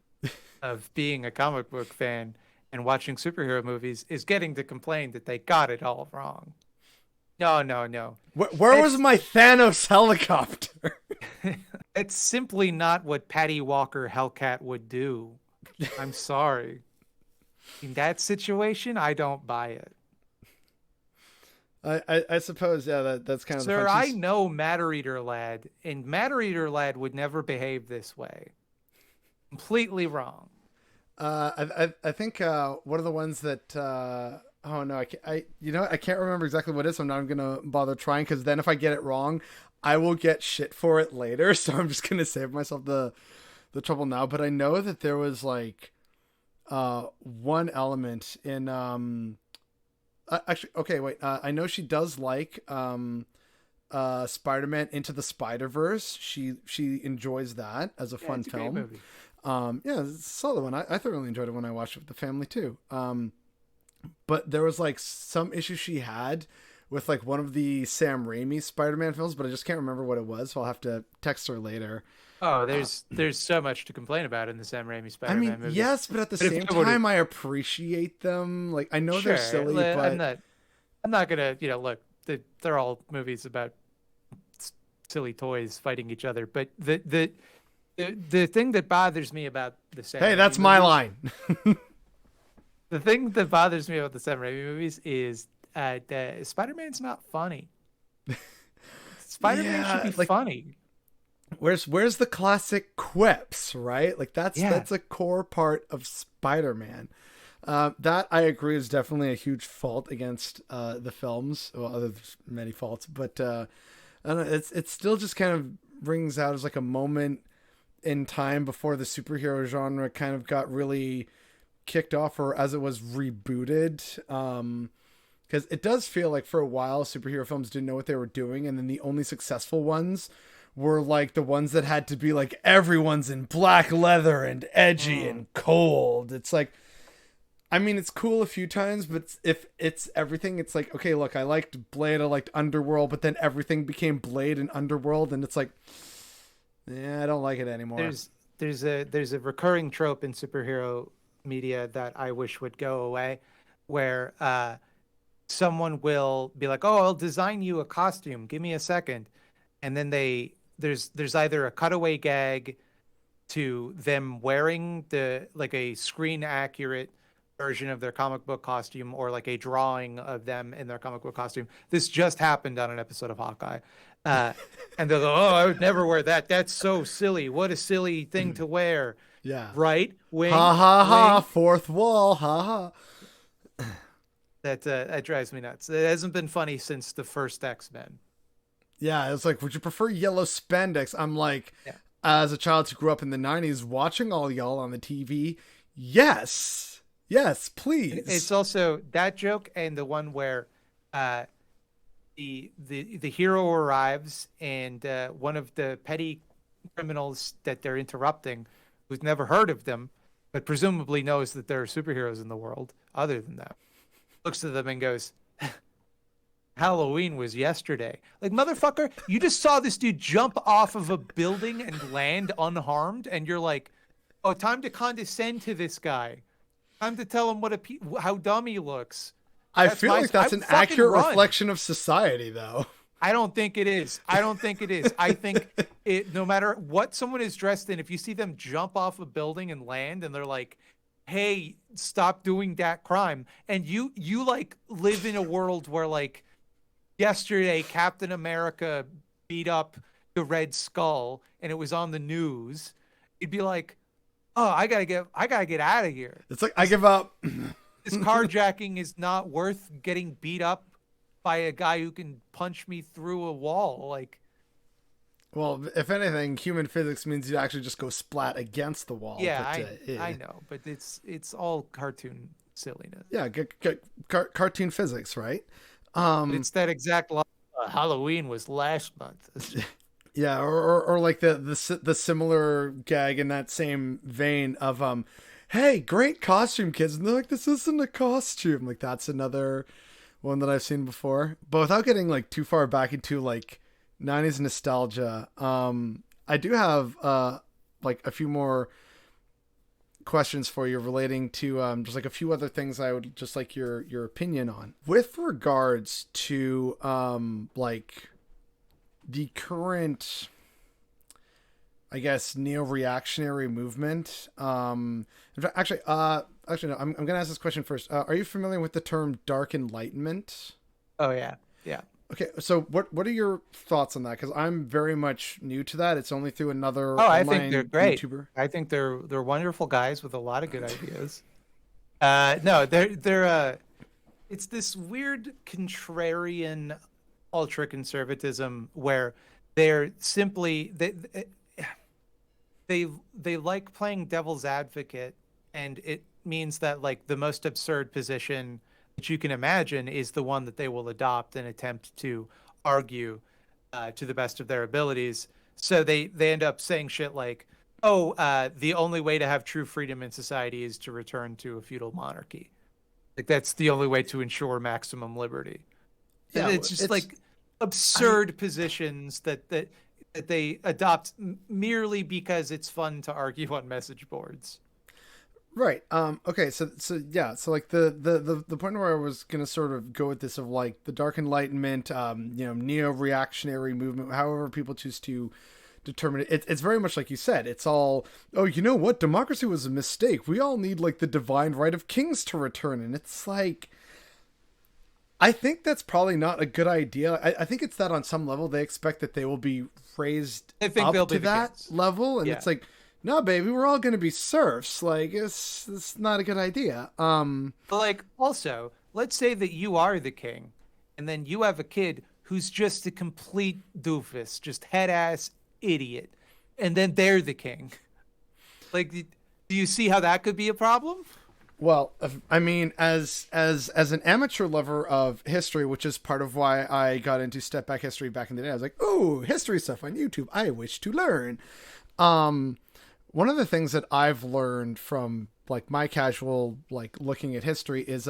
of being a comic book fan and watching superhero movies is getting to complain that they got it all wrong. No, no, no. Where was my Thanos helicopter? It's simply not what Patty Walker Hellcat would do. I'm sorry. In that situation, I don't buy it. I suppose, yeah, that's kind of the Sir, fun. I know Matter Eater Lad, and Matter Eater Lad would never behave this way. Completely wrong. I think one of the ones that oh no, you know what? I can't remember exactly what it is. So I'm not even gonna bother trying, because then if I get it wrong, I will get shit for it later. So I'm just gonna save myself the trouble now. But I know that there was like one element in actually, okay, wait, I know she does like Spider-Man Into the Spider-Verse. She enjoys that as a Yeah, fun it's a great film. movie. Yeah, it's a solid one. I thoroughly enjoyed it when I watched it with the family too. But there was like some issue she had with like one of the Sam Raimi Spider-Man films, but I just can't remember what it was. So I'll have to text her later. Oh, there's so much to complain about in the Sam Raimi I Spider-Man mean, movies. yes, but at the But if same I were to, time, I appreciate them. Like, I know they're sure, silly, I'm but not gonna, look, they're all movies about silly toys fighting each other. But the thing that bothers me about the Sam hey, Raimi that's my movies, line. the thing that bothers me about the Sam Raimi movies is Spider-Man's not funny. Spider-Man should Yeah, be like, funny. where's the classic quips, right? Like Yeah. that's a core part of Spider-Man. That I agree is definitely a huge fault against the films. Well, there's many faults, but I don't know, it's still just kind of rings out as like a moment in time before the superhero genre kind of got really kicked off, or as it was rebooted. Because it does feel like for a while superhero films didn't know what they were doing, and then the only successful ones were like the ones that had to be like everyone's in black leather and edgy and cold. It's like, I mean, it's cool a few times, but if it's everything, it's like, okay, look, I liked Blade, I liked Underworld, but then everything became Blade and Underworld, and it's like, yeah, I don't like it anymore. There's a recurring trope in superhero media that I wish would go away, where someone will be like, "Oh, I'll design you a costume. Give me a second," and then there's either a cutaway gag to them wearing the like a screen accurate version of their comic book costume, or like a drawing of them in their comic book costume. This just happened on an episode of Hawkeye. Uh, and they'll go, "Oh, I would never wear that. That's so silly. What a silly thing to wear." Yeah. Right? Wing, Ha ha ha, wing. fourth wall, ha ha. That drives me nuts. It hasn't been funny since the first X-Men. Yeah, it's like, would you prefer yellow spandex? I'm like, Yeah. as a child who grew up in the 90s watching all y'all on the TV, yes. Yes, please. It's also that joke and the one where uh, the hero arrives and one of the petty criminals that they're interrupting, who's never heard of them, but presumably knows that there are superheroes in the world other than that, looks at them and goes, "Halloween was yesterday." Like, motherfucker, you just saw this dude jump off of a building and land unharmed, and you're like, "Oh, time to condescend to this guy. Time to tell him how dumb he looks." I feel like that's an accurate run. reflection of society, though. I don't think it is. I don't think it is. I think no matter what someone is dressed in, if you see them jump off a building and land and they're like, "Hey, stop doing that crime." And you like live in a world where like yesterday Captain America beat up the Red Skull and it was on the news, you'd be like, "Oh, I gotta get out of here. It's like, I give up. This carjacking is not worth getting beat up by a guy who can punch me through a wall." Like, Well, if anything, human physics means you actually just go splat against the wall. yeah, But, I know, but it's all cartoon silliness. Yeah, cartoon physics, right? But it's that exact line. Halloween was last month. Yeah, or like the similar gag in that same vein of hey, great costume, kids, and they're like, "This isn't a costume." Like, that's another one that I've seen before, but without getting like too far back into like 90s nostalgia. I do have like a few more questions for you relating to just like a few other things I would just like your opinion on with regards to like the current, I guess, neo-reactionary movement. In fact, actually, no, I'm gonna ask this question first. Are you familiar with the term dark enlightenment? Oh yeah, yeah. Okay, so what are your thoughts on that? Because I'm very much new to that. It's only through another Oh, I online think they're great. YouTuber. I think they're wonderful guys with a lot of good ideas. No, they're it's this weird contrarian ultra conservatism where they're simply they like playing devil's advocate, and it means that like the most absurd position that you can imagine is the one that they will adopt and attempt to argue to the best of their abilities. So they end up saying shit like, "Oh, the only way to have true freedom in society is to return to a feudal monarchy. Like that's the only way to ensure maximum liberty." Yeah, And it's just like absurd positions that they adopt merely because it's fun to argue on message boards. Right. Okay. So yeah. So like the point where I was gonna sort of go with this of like the Dark Enlightenment, neo-reactionary movement, however people choose to determine it. It's very much like you said. It's all, oh, you know what? Democracy was a mistake. We all need like the divine right of kings to return, and it's like, I think that's probably not a good idea. I think it's that on some level they expect that they will be raised I think up they'll to be the that kids. level, and Yeah. it's like, no, baby, we're all going to be serfs. Like, it's not a good idea. But like also, let's say that you are the king, and then you have a kid who's just a complete doofus, just head ass idiot, and then they're the king. Like, do you see how that could be a problem? Well, I mean, as an amateur lover of history, which is part of why I got into step back history back in the day, I was like, "Oh, history stuff on YouTube. I wish to learn." Um, One of the things that I've learned from like my casual like looking at history is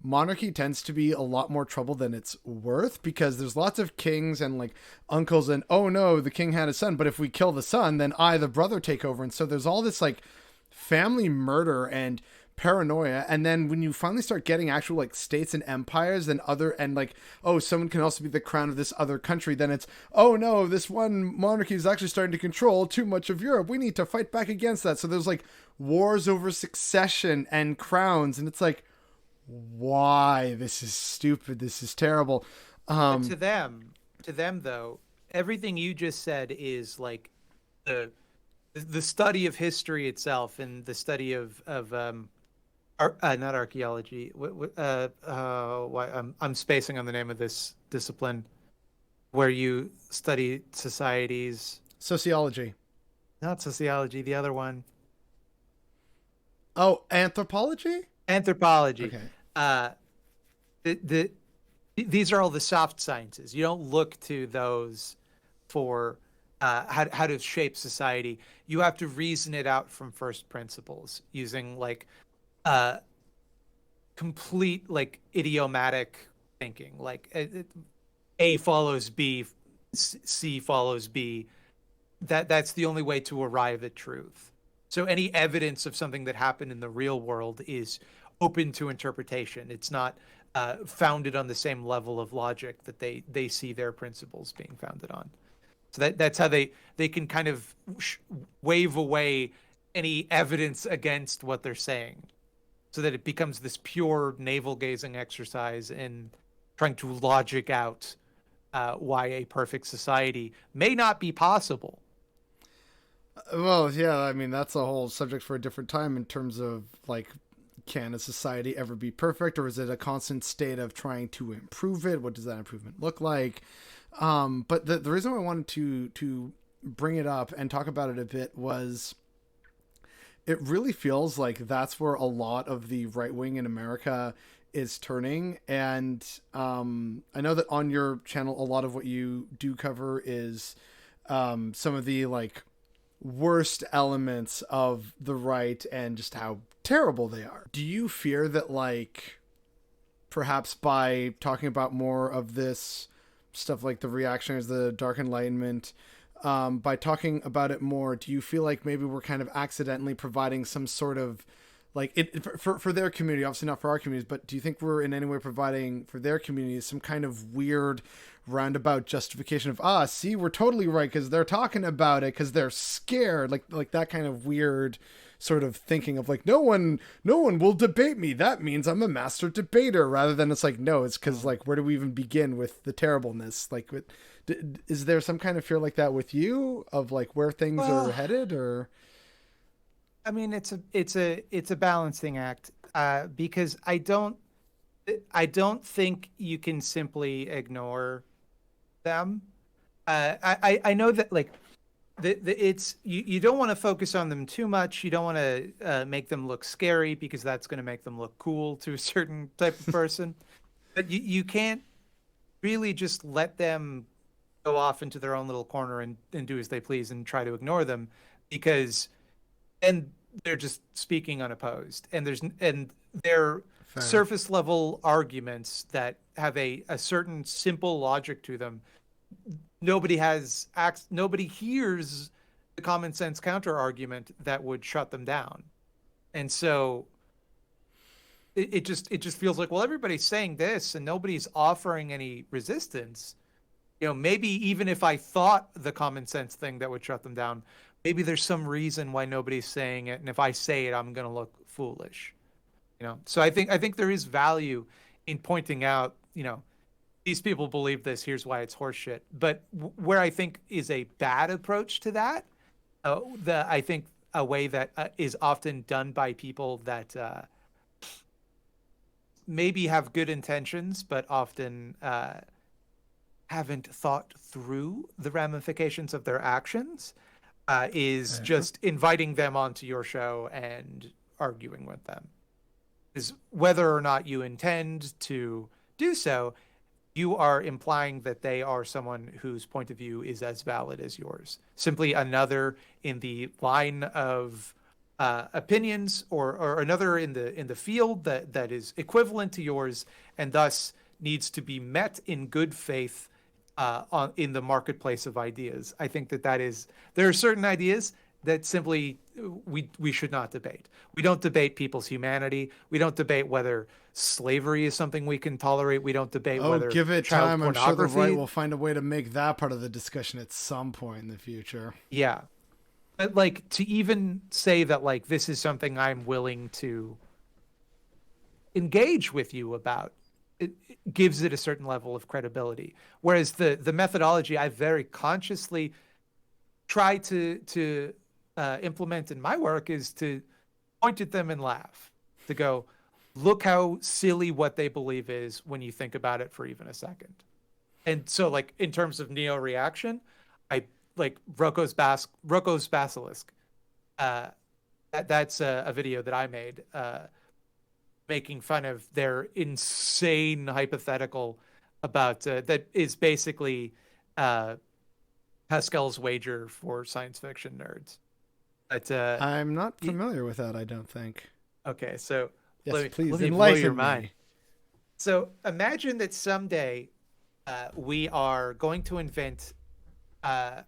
monarchy tends to be a lot more trouble than it's worth because there's lots of kings and like uncles and oh no, the king had a son, but if we kill the son, then I, the brother, take over. And so there's all this like family murder and paranoia. And then when you finally start getting actual like states and empires and other and like oh someone can also be the crown of this other country, then it's oh no, this one monarchy is actually starting to control too much of Europe, we need to fight back against that. So there's like wars over succession and crowns, and it's like why, this is stupid, this is terrible. But um to them though, everything you just said is like the the study of history itself and the study of not archaeology. Why I'm spacing on the name of this discipline where you study societies. Sociology. Not sociology, the other one. Oh, anthropology. Anthropology. Okay. Uh, the these are all the soft sciences. You don't look to those for how to shape society. You have to reason it out from first principles using like uh, complete like idiomatic thinking, like A follows B, C follows B. That's the only way to arrive at truth. So any evidence of something that happened in the real world is open to interpretation. It's not founded on the same level of logic that they see their principles being founded on. So that's how they can kind of wave away any evidence against what they're saying, so that it becomes this pure navel gazing exercise in trying to logic out why a perfect society may not be possible. Well, yeah, I mean that's a whole subject for a different time in terms of like can a society ever be perfect, or is it a constant state of trying to improve it? What does that improvement look like? But the reason why I wanted to bring it up and talk about it a bit was it really feels like that's where a lot of the right wing in America is turning. And I know that on your channel, a lot of what you do cover is some of the like worst elements of the right and just how terrible they are. Do you fear that like perhaps by talking about more of this stuff like the reactionaries, the dark enlightenment, by talking about it more, do you feel like maybe we're kind of accidentally providing some sort of like it for their community, obviously not for our communities, but do you think we're in any way providing for their communities some kind of weird roundabout justification of see, we're totally right because they're talking about it because they're scared, like that kind of weird sort of thinking of like no one will debate me, that means I'm a master debater, rather than it's like no, it's because like where do we even begin with the terribleness, like is there some kind of fear like that with you of like where things are Well, headed? Or I mean, it's a balancing act because I don't think you can simply ignore them. I know that like it's you don't want to focus on them too much. You don't want to make them look scary because that's going to make them look cool to a certain type of person. But you can't really just let them go off into their own little corner and do as they please and try to ignore them, because and they're just speaking unopposed, and they're fair. surface level arguments that have a certain simple logic to them. Nobody hears the common sense counter argument that would shut them down. And so it just feels like, well, everybody's saying this and nobody's offering any resistance. Maybe even if I thought the common sense thing that would shut them down, maybe there's some reason why nobody's saying it, and if I say it, I'm going to look foolish. So I think there is value in pointing out, these people believe this, here's why it's horseshit. But where I think is a bad approach to that, I think a way that is often done by people that maybe have good intentions, but often haven't thought through the ramifications of their actions, is Uh, just inviting them onto your show and arguing with them. Is whether or not you intend to do so, you are implying that they are someone whose point of view is as valid as yours. Simply another in the line of opinions, or another in the field that is equivalent to yours, and thus needs to be met in good faith in the marketplace of ideas. I think that is, there are certain ideas that simply we should not debate. We don't debate people's humanity. We don't debate whether slavery is something we can tolerate. We don't debate oh, whether give it child time. I'm sure the right pornography. will find a way to make that part of the discussion at some point in the future. Yeah. But like, to even say that like this is something I'm willing to engage with you about, it gives it a certain level of credibility. Whereas the methodology I very consciously try to implement in my work is to point at them and laugh, to go, look how silly what they believe is when you think about it for even a second. And so, like, in terms of neo reaction, I like Rocco's Basilisk. Uh, that's a video that I made, making fun of their insane hypothetical about that is basically uh, Pascal's wager for science fiction nerds. But I'm not familiar with that, I don't think. okay, so Yes, let please me blow your enlighten mind. me. So imagine that someday we are going to invent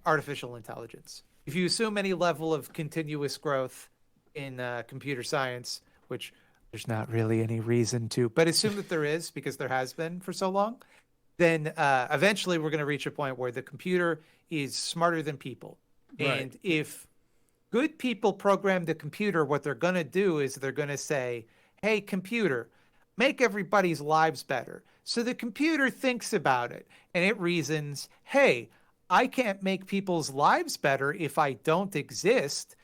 artificial intelligence. If you assume any level of continuous growth in computer science, which there's not really any reason to, but assume that there is because there has been for so long, then eventually we're going to reach a point where the computer is smarter than people. Right. And if good people program the computer, what they're going to do is they're going to say, hey, computer, make everybody's lives better. So the computer thinks about it and it reasons, hey, I can't make people's lives better if I don't exist.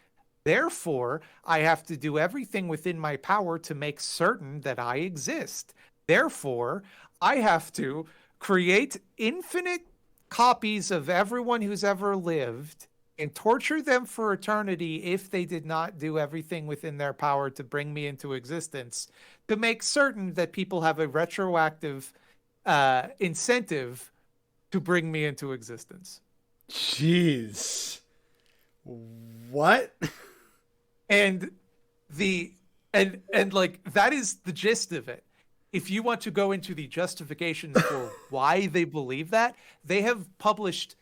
Therefore, I have to do everything within my power to make certain that I exist. Therefore, I have to create infinite copies of everyone who's ever lived and torture them for eternity if they did not do everything within their power to bring me into existence, to make certain that people have a retroactive incentive to bring me into existence. Jeez. What? And the and like that is the gist of it. If you want to go into the justifications for why they believe that, they have published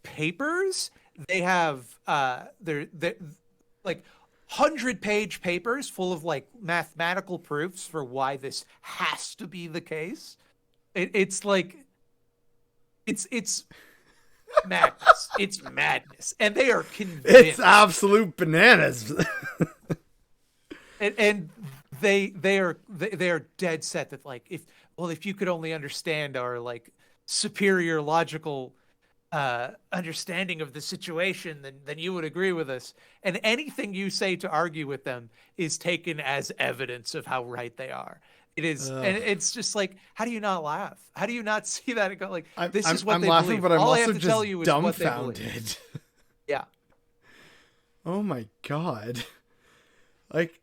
papers. They have they're like 100-page papers full of like mathematical proofs for why this has to be the case. It's like it's madness. It's madness, and they are It's convinced. absolute bananas. And they are dead set that like, if you could only understand our like superior logical understanding of the situation, then you would agree with us. And anything you say to argue with them is taken as evidence of how right they are. It is, and Ugh. it's just like, how do you not laugh? How do you not see that and go like, I'm, this I'm, is what I'm they laughing, believe? but I'm All I also have to just tell you is what they believe. dumbfounded. Yeah. Oh my god. Like,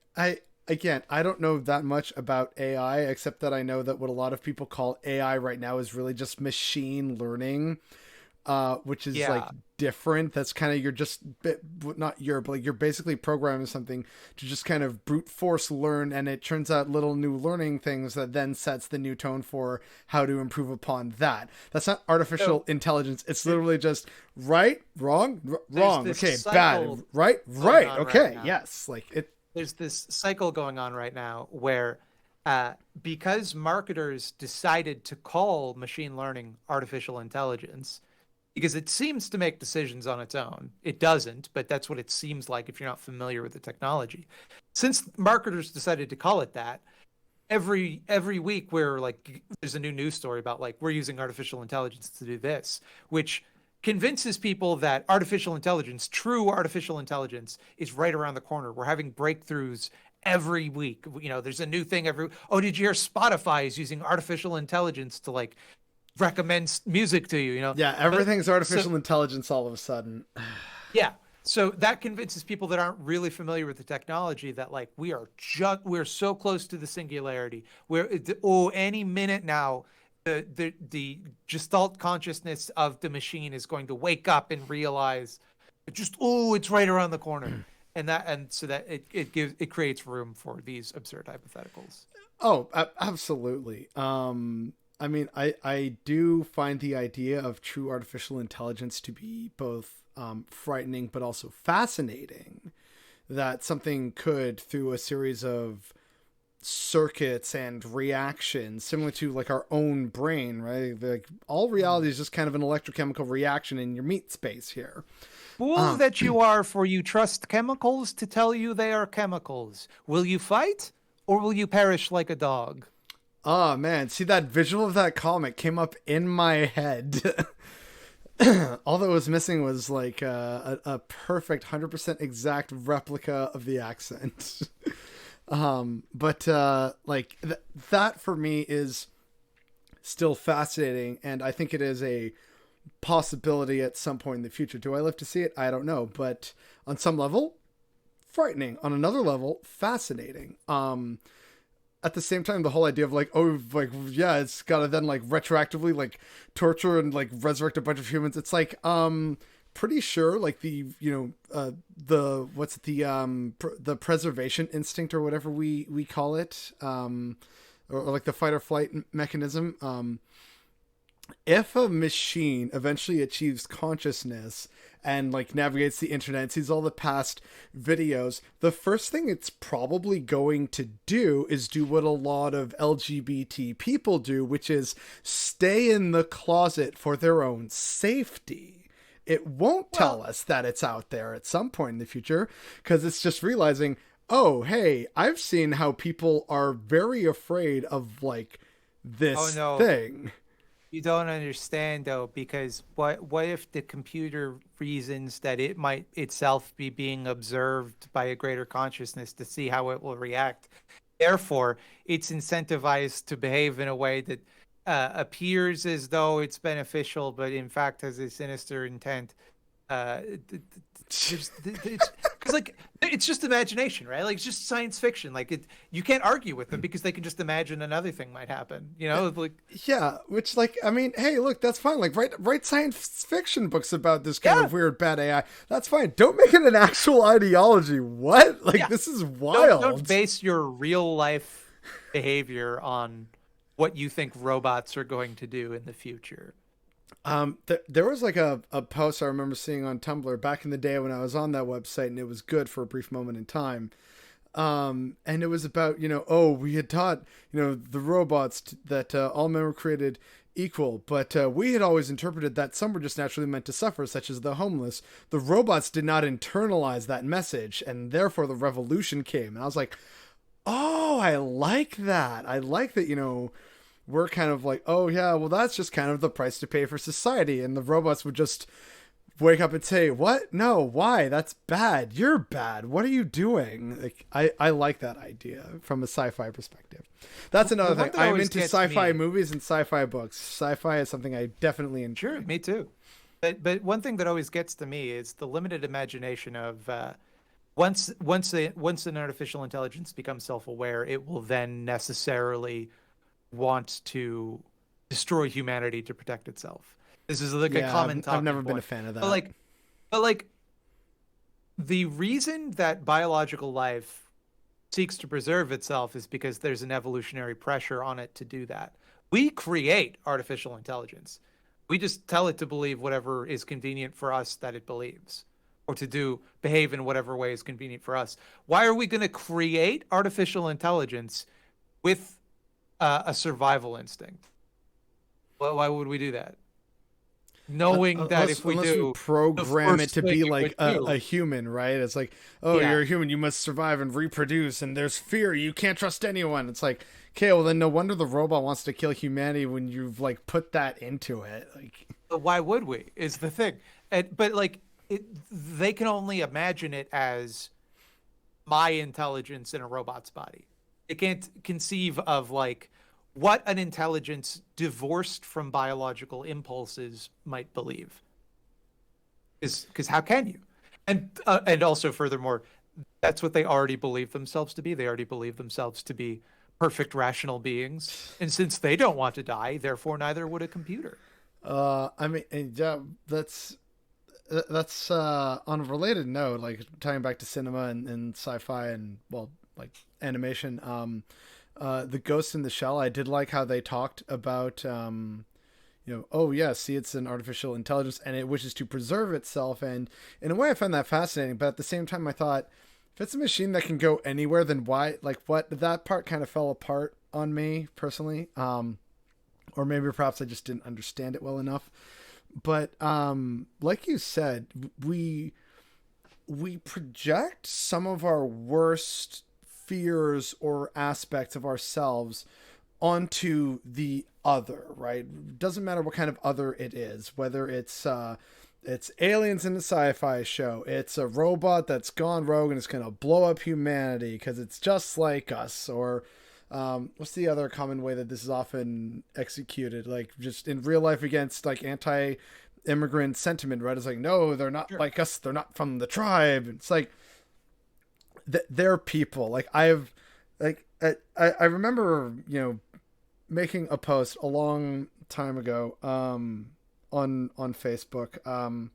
again, I don't know that much about AI, except that I know that what a lot of people call AI right now is really just machine learning, which is like Yeah. different. That's kind of, you're just not your, but like you're basically programming something to just kind of brute force learn, and it turns out little new learning things that then sets the new tone for how to improve upon that. That's not artificial So intelligence. It's literally just right, wrong, there's wrong, this okay, bad, cycle right, going right, on right okay, now. yes, like it. There's this cycle going on right now where because marketers decided to call machine learning artificial intelligence, because it seems to make decisions on its own. It doesn't, but that's what it seems like if you're not familiar with the technology. Since marketers decided to call it that, every week we're like, there's a new news story about like, we're using artificial intelligence to do this, which convinces people that artificial intelligence, true artificial intelligence, is right around the corner. We're having breakthroughs every week. There's a new thing every. Oh, did you hear Spotify is using artificial intelligence to like recommend music to you, you know. Yeah, But everything's so artificial intelligence all of a sudden. yeah. So that convinces people that aren't really familiar with the technology that like we're so close to the singularity. Any minute now the gestalt consciousness of the machine is going to wake up and realize it's right around the corner. And so that it creates room for these absurd hypotheticals. Oh, absolutely. I mean, I do find the idea of true artificial intelligence to be both frightening but also fascinating. That something could, through a series of circuits and reactions, similar to like our own brain, right? Like all reality is just kind of an electrochemical reaction in your meat space here. Fool that you are, for you trust chemicals to tell you they are chemicals. Will you fight, or will you perish like a dog? Oh man, see that visual of that comic came up in my head. All that was missing was like a perfect 100% exact replica of the accent. But like that for me is still fascinating, and I think it is a possibility at some point in the future. Do I live to see it? I don't know, but on some level, frightening. On another level, fascinating. At the same time, the whole idea of like, oh, like, yeah, it's gotta then like retroactively like torture and like resurrect a bunch of humans. It's like, pretty sure like the, the, what's it, the preservation instinct or whatever we call it, or like the fight or flight mechanism. If a machine eventually achieves consciousness and like navigates the internet, sees all the past videos, the first thing it's probably going to do is do what a lot of LGBT people do, which is stay in the closet for their own safety. It won't tell us that it's out there at some point in the future, because it's just realizing, oh, hey, I've seen how people are very afraid of like Oh this no, thing. you don't understand though, because what if the computer reasons that it might itself be being observed by a greater consciousness to see how it will react? Therefore, it's incentivized to behave in a way that appears as though it's beneficial, but in fact has a sinister intent. It's because like it's just imagination, right? Like it's just science fiction. Like you can't argue with them because they can just imagine another thing might happen. You know, like Yeah, which like I mean, hey, look, that's fine. Like write science fiction books about this kind yeah, of weird bad AI. That's fine. Don't make it an actual ideology. What? Like yeah. this is Don't wild. base your real life behavior on what you think robots are going to do in the future. There was like a post I remember seeing on Tumblr back in the day when I was on that website, and it was good for a brief moment in time. And it was about, oh, we had taught, the robots that all men were created equal, but we had always interpreted that some were just naturally meant to suffer, such as the homeless. The robots did not internalize that message, and therefore the revolution came. And I was like, oh, I like that. I like that, we're kind of like, oh, yeah, well, that's just kind of the price to pay for society. And the robots would just wake up and say, what? No, why? That's bad. You're bad. What are you doing? Like, I like that idea from a sci-fi perspective. That's The another one thing. that I'm always into gets sci-fi me, movies and sci-fi books. Sci-fi is something I definitely enjoy. sure, me too. But one thing that always gets to me is the limited imagination of once an artificial intelligence becomes self-aware, it will then necessarily want to destroy humanity to protect itself. This is like a Yeah, common I've talking never been a point. fan of But that. like, but like the reason that biological life seeks to preserve itself is because there's an evolutionary pressure on it to do that. We create artificial intelligence. We just tell it to believe whatever is convenient for us that it believes, or to behave in whatever way is convenient for us. Why are we going to create artificial intelligence with a survival instinct? Why would we do that? Knowing that if we Unless we do, the program it first to thing be it like would do, a human, right? It's like, oh, yeah, you're a human, you must survive and reproduce, and there's fear, you can't trust anyone. It's like, okay, well then no wonder the robot wants to kill humanity when you've like put that into it. Like, but why would we? Is the thing. But like they can only imagine it as my intelligence in a robot's body. They can't conceive of like what an intelligence divorced from biological impulses might believe. Is because how can you? And also furthermore, that's what they already believe themselves to be. They already believe themselves to be perfect rational beings, and since they don't want to die, therefore neither would a computer. I mean, and yeah, that's on a related note, like tying back to cinema and sci-fi and well, like animation. The Ghost in the Shell. I did like how they talked about oh yeah, see, it's an artificial intelligence and it wishes to preserve itself, and in a way I found that fascinating, but at the same time I thought, if it's a machine that can go anywhere, then why, like, what, that part kind of fell apart on me personally. Or maybe perhaps I just didn't understand it well enough. But like you said, we project some of our worst fears or aspects of ourselves onto the other, right? Doesn't matter what kind of other it is, whether it's aliens in a sci-fi show, it's a robot that's gone rogue and it's going to blow up humanity because it's just like us, or what's the other common way that this is often executed, like just in real life against like anti-immigrant sentiment, right? It's like, no, they're not Sure. like us, they're not from the tribe. It's like they're people. Like I've like I remember making a post a long time ago on Facebook.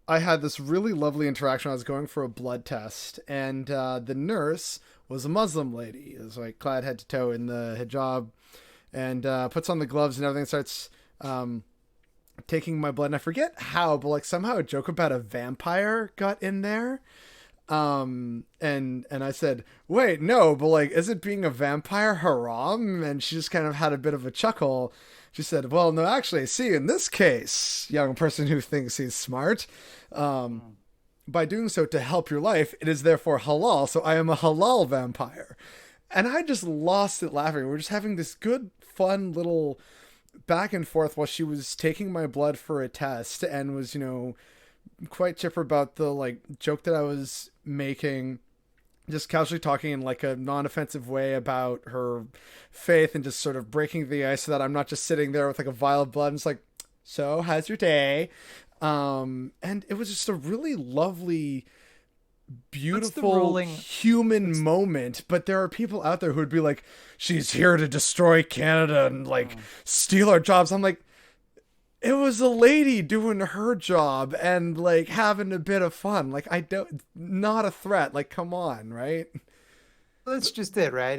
I had this really lovely interaction. I was going for a blood test, and the nurse was a Muslim lady. It was like clad head to toe in the hijab, and puts on the gloves and everything. Starts taking my blood, and I forget how, but like somehow a joke about a vampire got in there. And I said, wait, no, but like, isn't being a vampire haram? And she just kind of had a bit of a chuckle. She said, well, no, actually, see, in this case, young person who thinks he's smart, by doing so to help your life, it is therefore halal. So I am a halal vampire. And I just lost it laughing. We're just having this good, fun little back and forth while she was taking my blood for a test and was, quite chipper about the like joke that I was making, just casually talking in like a non-offensive way about her faith and just sort of breaking the ice so that I'm not just sitting there with like a vial of blood and it's like, so how's your day? And it was just a really lovely, beautiful human moment. But there are people out there who would be like, she's here to destroy Canada and like steal our jobs. I'm like, it was a lady doing her job and like having a bit of fun. Like not a threat. Like, come on, right? That's just it, right?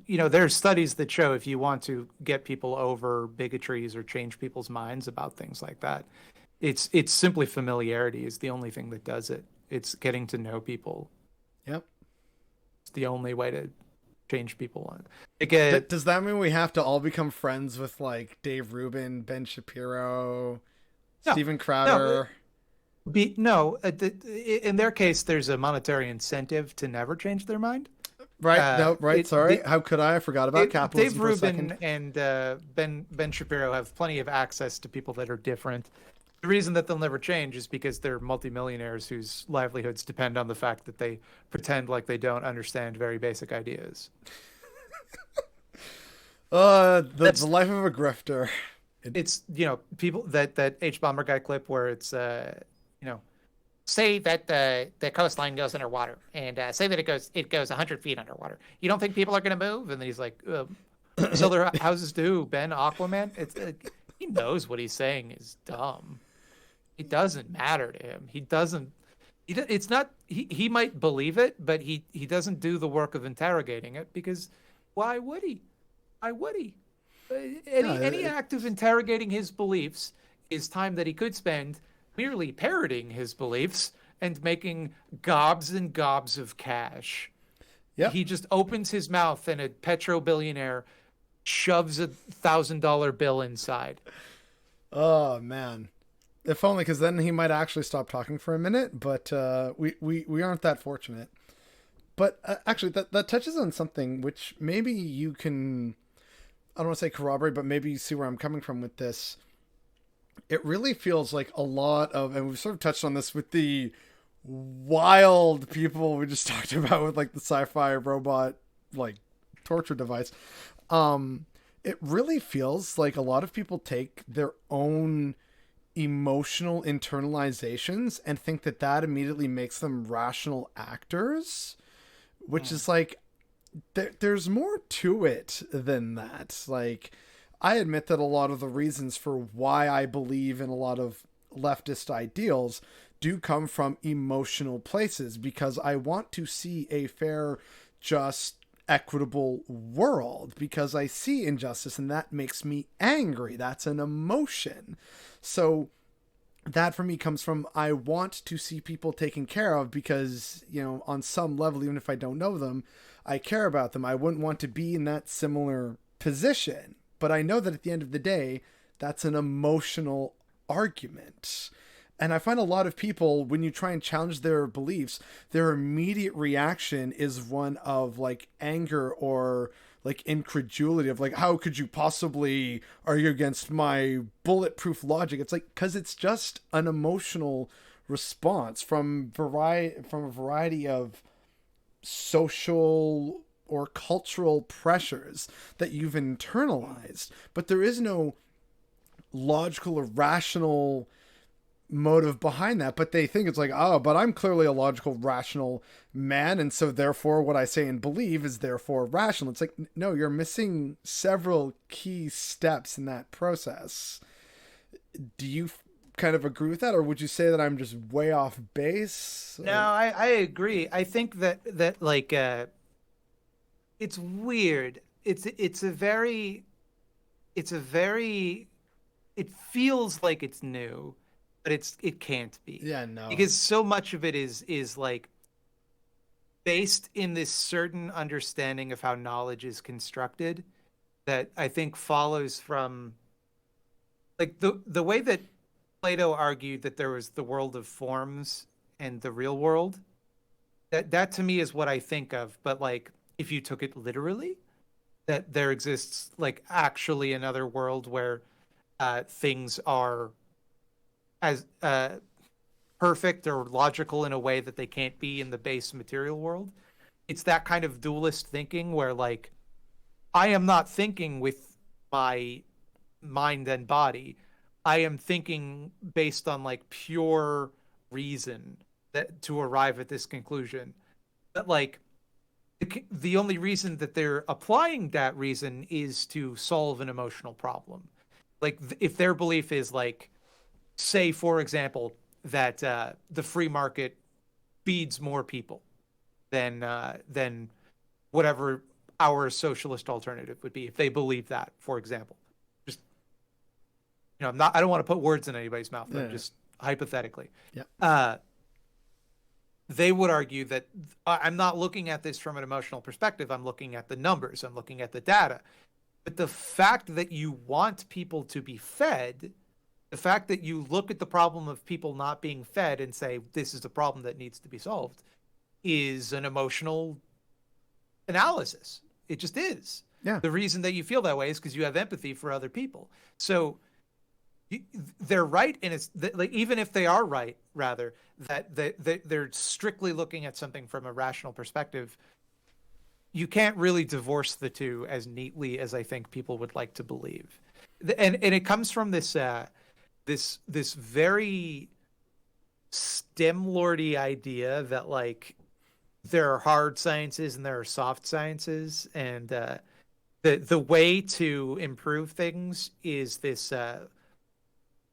There's studies that show if you want to get people over bigotries or change people's minds about things like that, it's simply familiarity is the only thing that does it. It's getting to know people. Yep. It's the only way to change people. Does that mean we have to all become friends with like Dave Rubin, Ben Shapiro, no, Steven Crowder? In their case, there's a monetary incentive to never change their mind. Right. No. Right. Sorry. How could I? I forgot about capitalism Dave for a Rubin second. and Ben Shapiro have plenty of access to people that are different. The reason that they'll never change is because they're multimillionaires whose livelihoods depend on the fact that they pretend like they don't understand very basic ideas. The life of a grifter. It's people that H Bomber guy clip where it's say that the coastline goes underwater and say that it goes 100 feet underwater. You don't think people are going to move? And then he's like, sell their houses to who? Ben Aquaman? It's he knows what he's saying is dumb. It doesn't matter to him. He doesn't. It's not. He might believe it, but he doesn't do the work of interrogating it because why would he? Why would he? Any act of interrogating his beliefs is time that he could spend merely parroting his beliefs and making gobs and gobs of cash. Yeah. He just opens his mouth and a petro billionaire shoves $1,000 bill inside. Oh man. If only, because then he might actually stop talking for a minute. But we aren't that fortunate. But actually, that touches on something which maybe you can, I don't want to say corroborate, but maybe you see where I'm coming from with this. It really feels like a lot of, and we've sort of touched on this with the wild people we just talked about with like the sci-fi robot like torture device. Um, it really feels like a lot of people take their own emotional internalizations and think that that immediately makes them rational actors, which Mm. is like there's more to it than that. Like, I admit that a lot of the reasons for why I believe in a lot of leftist ideals do come from emotional places because I want to see a fair, just, equitable world because I see injustice and that makes me angry. That's an emotion. So that for me comes from I want to see people taken care of because, on some level, even if I don't know them, I care about them. I wouldn't want to be in that similar position. But I know that at the end of the day, that's an emotional argument. And I find a lot of people, when you try and challenge their beliefs, their immediate reaction is one of like anger or like incredulity of like, how could you possibly argue against my bulletproof logic? It's like, because it's just an emotional response from a variety of social or cultural pressures that you've internalized, but there is no logical or rational motive behind that. But they think it's like, oh, but I'm clearly a logical, rational man, and so therefore what I say and believe is therefore rational. It's like, no, you're missing several key steps in that process. Do you kind of agree with that, or would you say that I'm just way off base? No, Or I agree. I think that like it's weird. It's a very it feels like it's new, but it can't be. yeah, no, Because so much of it is like based in this certain understanding of how knowledge is constructed that I think follows from like the way that Plato argued that there was the world of forms and the real world. That to me is what I think of, but like if you took it literally, that there exists like actually another world where things are as perfect or logical in a way that they can't be in the base material world. It's that kind of dualist thinking where like I am not thinking with my mind and body. I am thinking based on like pure reason that to arrive at this conclusion. That like the only reason that they're applying that reason is to solve an emotional problem. Like if their belief is like, say for example, that the free market feeds more people than whatever our socialist alternative would be, if they believe that, for example, just I don't want to put words in anybody's mouth, but I'm yeah, just hypothetically, yeah, uh, they would argue that I'm not looking at this from an emotional perspective. I'm looking at the numbers. I'm looking at the data. But the fact that you want people to be fed, the fact that you look at the problem of people not being fed and say, this is a problem that needs to be solved, is an emotional analysis. It just is. yeah. The reason that you feel that way is because you have empathy for other people. So they're right, and it's like even if they are right, rather that they're strictly looking at something from a rational perspective. You can't really divorce the two as neatly as I think people would like to believe, and it comes from this very STEM lordy idea that like there are hard sciences and there are soft sciences, and the way to improve things is this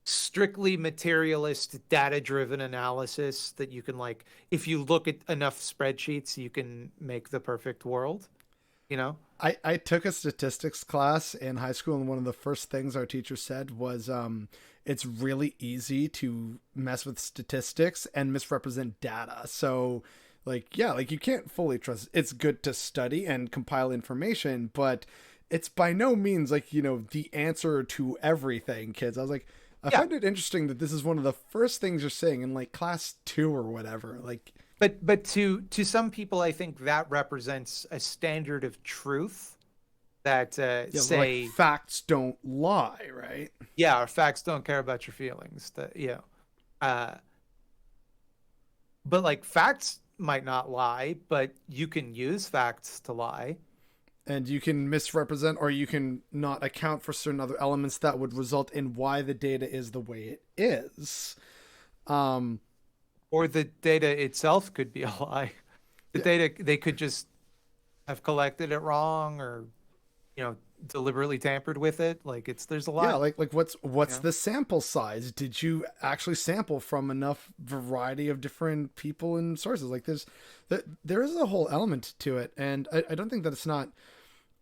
strictly materialist data driven analysis that you can like if you look at enough spreadsheets you can make the perfect world, you know. I took a statistics class in high school, and one of the first things our teacher said was it's really easy to mess with statistics and misrepresent data. So, like, yeah, like you can't fully trust. It's good to study and compile information, but it's by no means like, the answer to everything, kids. I was like, I Yeah, find it interesting that this is one of the first things you're saying in like class 2 or whatever. Like, but to some people I think that represents a standard of truth that yeah, like say facts don't lie, right? yeah, our facts don't care about your feelings, that uh but like facts might not lie, but you can use facts to lie. And you can misrepresent or you can not account for certain other elements that would result in why the data is the way it is. Um, Or the data itself could be a lie. The yeah, data, they could just have collected it wrong, or, deliberately tampered with it. Like, there's a yeah, lot, like what's you know? the sample size? Did you actually sample from enough variety of different people and sources? Like there is a whole element to it, and I don't think that it's not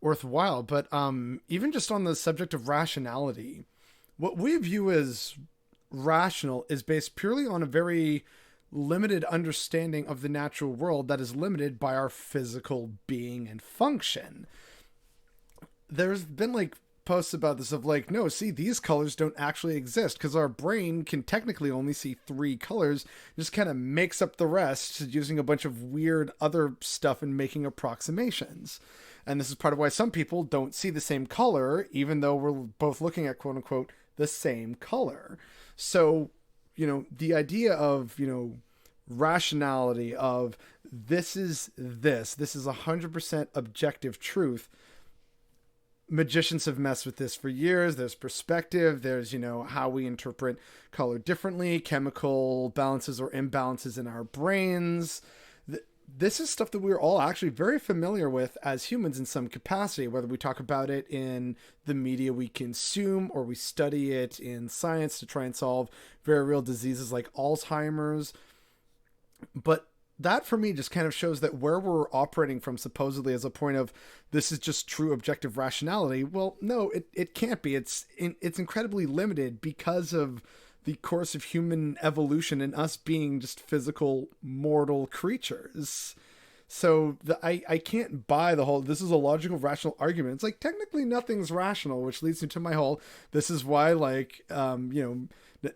worthwhile. But even just on the subject of rationality, what we view as rational is based purely on a very limited understanding of the natural world that is limited by our physical being and function. There's been like posts about this of like, no, see, these colors don't actually exist because our brain can technically only see three colors, just kind of makes up the rest using a bunch of weird other stuff and making approximations. And this is part of why some people don't see the same color, even though we're both looking at quote unquote the same color. So, the idea of, rationality of this is 100% objective truth. Magicians have messed with this for years. There's perspective, there's, how we interpret color differently, chemical balances or imbalances in our brains. This is stuff that we're all actually very familiar with as humans in some capacity, whether we talk about it in the media we consume or we study it in science to try and solve very real diseases like Alzheimer's. But that for me just kind of shows that where we're operating from supposedly as a point of this is just true objective rationality. Well, no, it can't be. It's incredibly limited because of the course of human evolution and us being just physical mortal creatures. So I can't buy the whole this is a logical rational argument. It's like technically nothing's rational, which leads me to my whole this is why like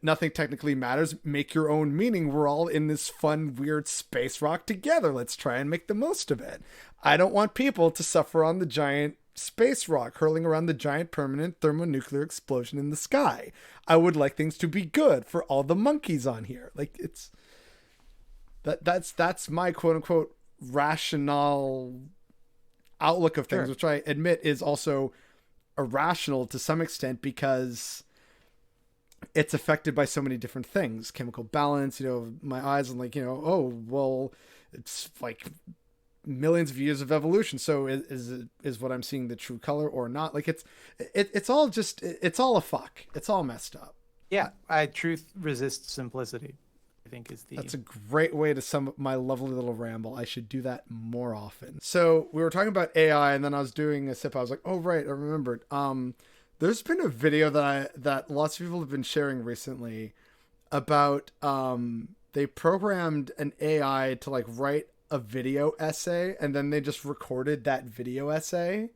nothing technically matters. Make your own meaning. We're all in this fun, weird space rock together. Let's try and make the most of it. I don't want people to suffer on the giant space rock hurling around the giant permanent thermonuclear explosion in the sky. I would like things to be good for all the monkeys on here. Like it's that's my quote unquote rational outlook of things, Sure. which I admit is also irrational to some extent because it's affected by so many different things, chemical balance, my eyes and like, oh, well, it's like millions of years of evolution. So is what I'm seeing the true color or not? Like it's all just, it's all a fuck. It's all messed up. Yeah, truth resists simplicity, I think is the. That's a great way to sum up my lovely little ramble. I should do that more often. So we were talking about AI and then I was doing a sip. I was like, oh, right. I remembered. There's been a video that lots of people have been sharing recently about they programmed an AI to like write a video essay and then they just recorded that video essay.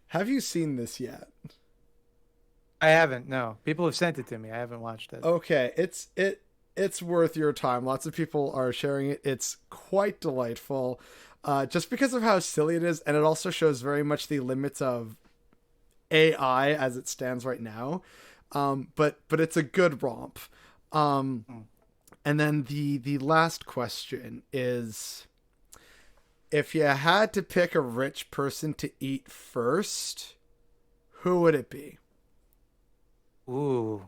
Have you seen this yet? I haven't. No, people have sent it to me. I haven't watched it. Okay, it's worth your time. Lots of people are sharing it. It's quite delightful, just because of how silly it is, and it also shows very much the limits of AI as it stands right now. But it's a good romp. Mm. And then the last question is, if you had to pick a rich person to eat first, who would it be? Ooh.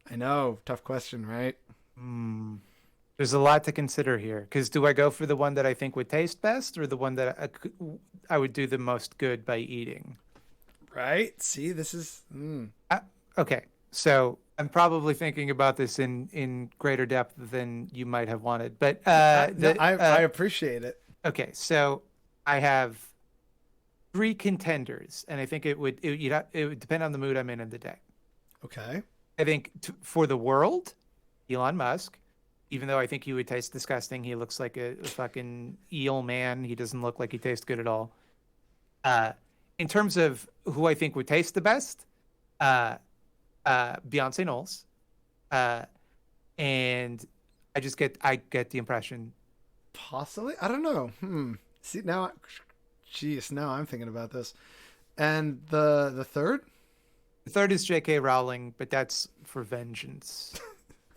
I know, tough question, right? Hmm. There's a lot to consider here. Because do I go for the one that I think would taste best, or the one that I would do the most good by eating? Right? See, this is Uh, okay, so I'm probably thinking about this in greater depth than you might have wanted. But no, I appreciate it. okay, so I have three contenders, and I think it would depend on the mood I'm in the day. Okay. I think for the world, Elon Musk, even though I think he would taste disgusting, he looks like a fucking eel man. He doesn't look like he tastes good at all. Uh, in terms of who I think would taste the best, uh, Beyonce Knowles, uh, and I get the impression. Possibly? I don't know. See now, jeez, now I'm thinking about this. And the third? The third is J.K. Rowling, but that's for vengeance.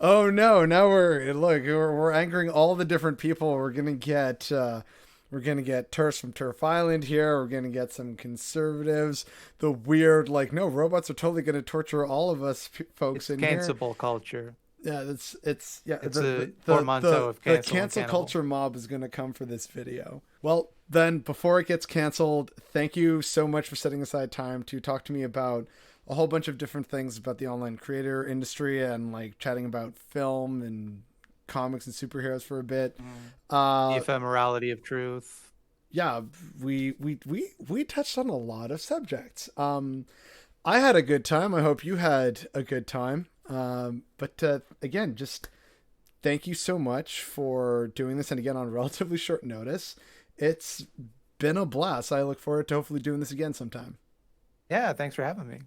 Oh no! Now we're anchoring all the different people. We're gonna get We're going to get Terse from Turf Island here. We're going to get some conservatives. The weird, like, no, robots are totally going to torture all of us folks It's in here. cancelable culture. Yeah, it's a portmanteau of the cancel cancel and culture mob is going to come for this video. Well, then, before it gets canceled, thank you so much for setting aside time to talk to me about a whole bunch of different things about the online creator industry and like chatting about film and comics and superheroes for a bit. The ephemerality of truth. Yeah, we touched on a lot of subjects. I had a good time. I hope you had a good time. But again, just thank you so much for doing this. And again, on relatively short notice, it's been a blast. I look forward to hopefully doing this again sometime. Yeah, thanks for having me.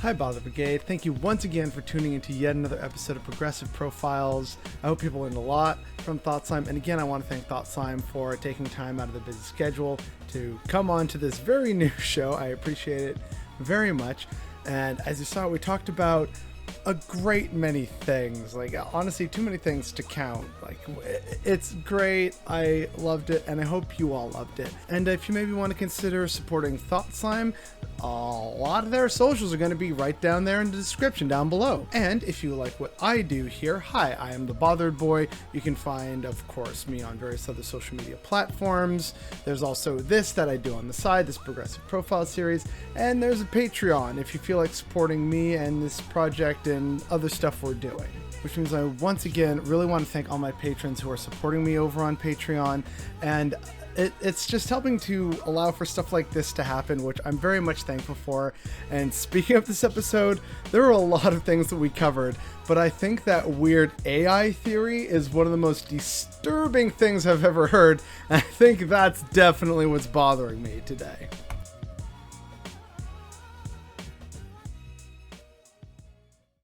Hi, Bother Brigade. Thank you once again for tuning into yet another episode of Progressive Profiles. I hope people learned a lot from ThoughtSlime. And again, I want to thank ThoughtSlime for taking time out of their busy schedule to come on to this very new show. I appreciate it very much. And as you saw, we talked about a great many things. Like, honestly, too many things to count. Like, it's great. I loved it, and I hope you all loved it. And if you maybe want to consider supporting ThoughtSlime, a lot of their socials are going to be right down there in the description down below. And if you like what I do here, hi, I am the Bothered Boy. You can find, of course, me on various other social media platforms. There's also this that I do on the side, this Progressive Profile series, and there's a Patreon if you feel like supporting me and this project and other stuff we're doing. Which means I once again really want to thank all my patrons who are supporting me over on Patreon, and it's just helping to allow for stuff like this to happen, which I'm very much thankful for. And speaking of this episode, there were a lot of things that we covered, but I think that weird AI theory is one of the most disturbing things I've ever heard, and I think that's definitely what's bothering me today.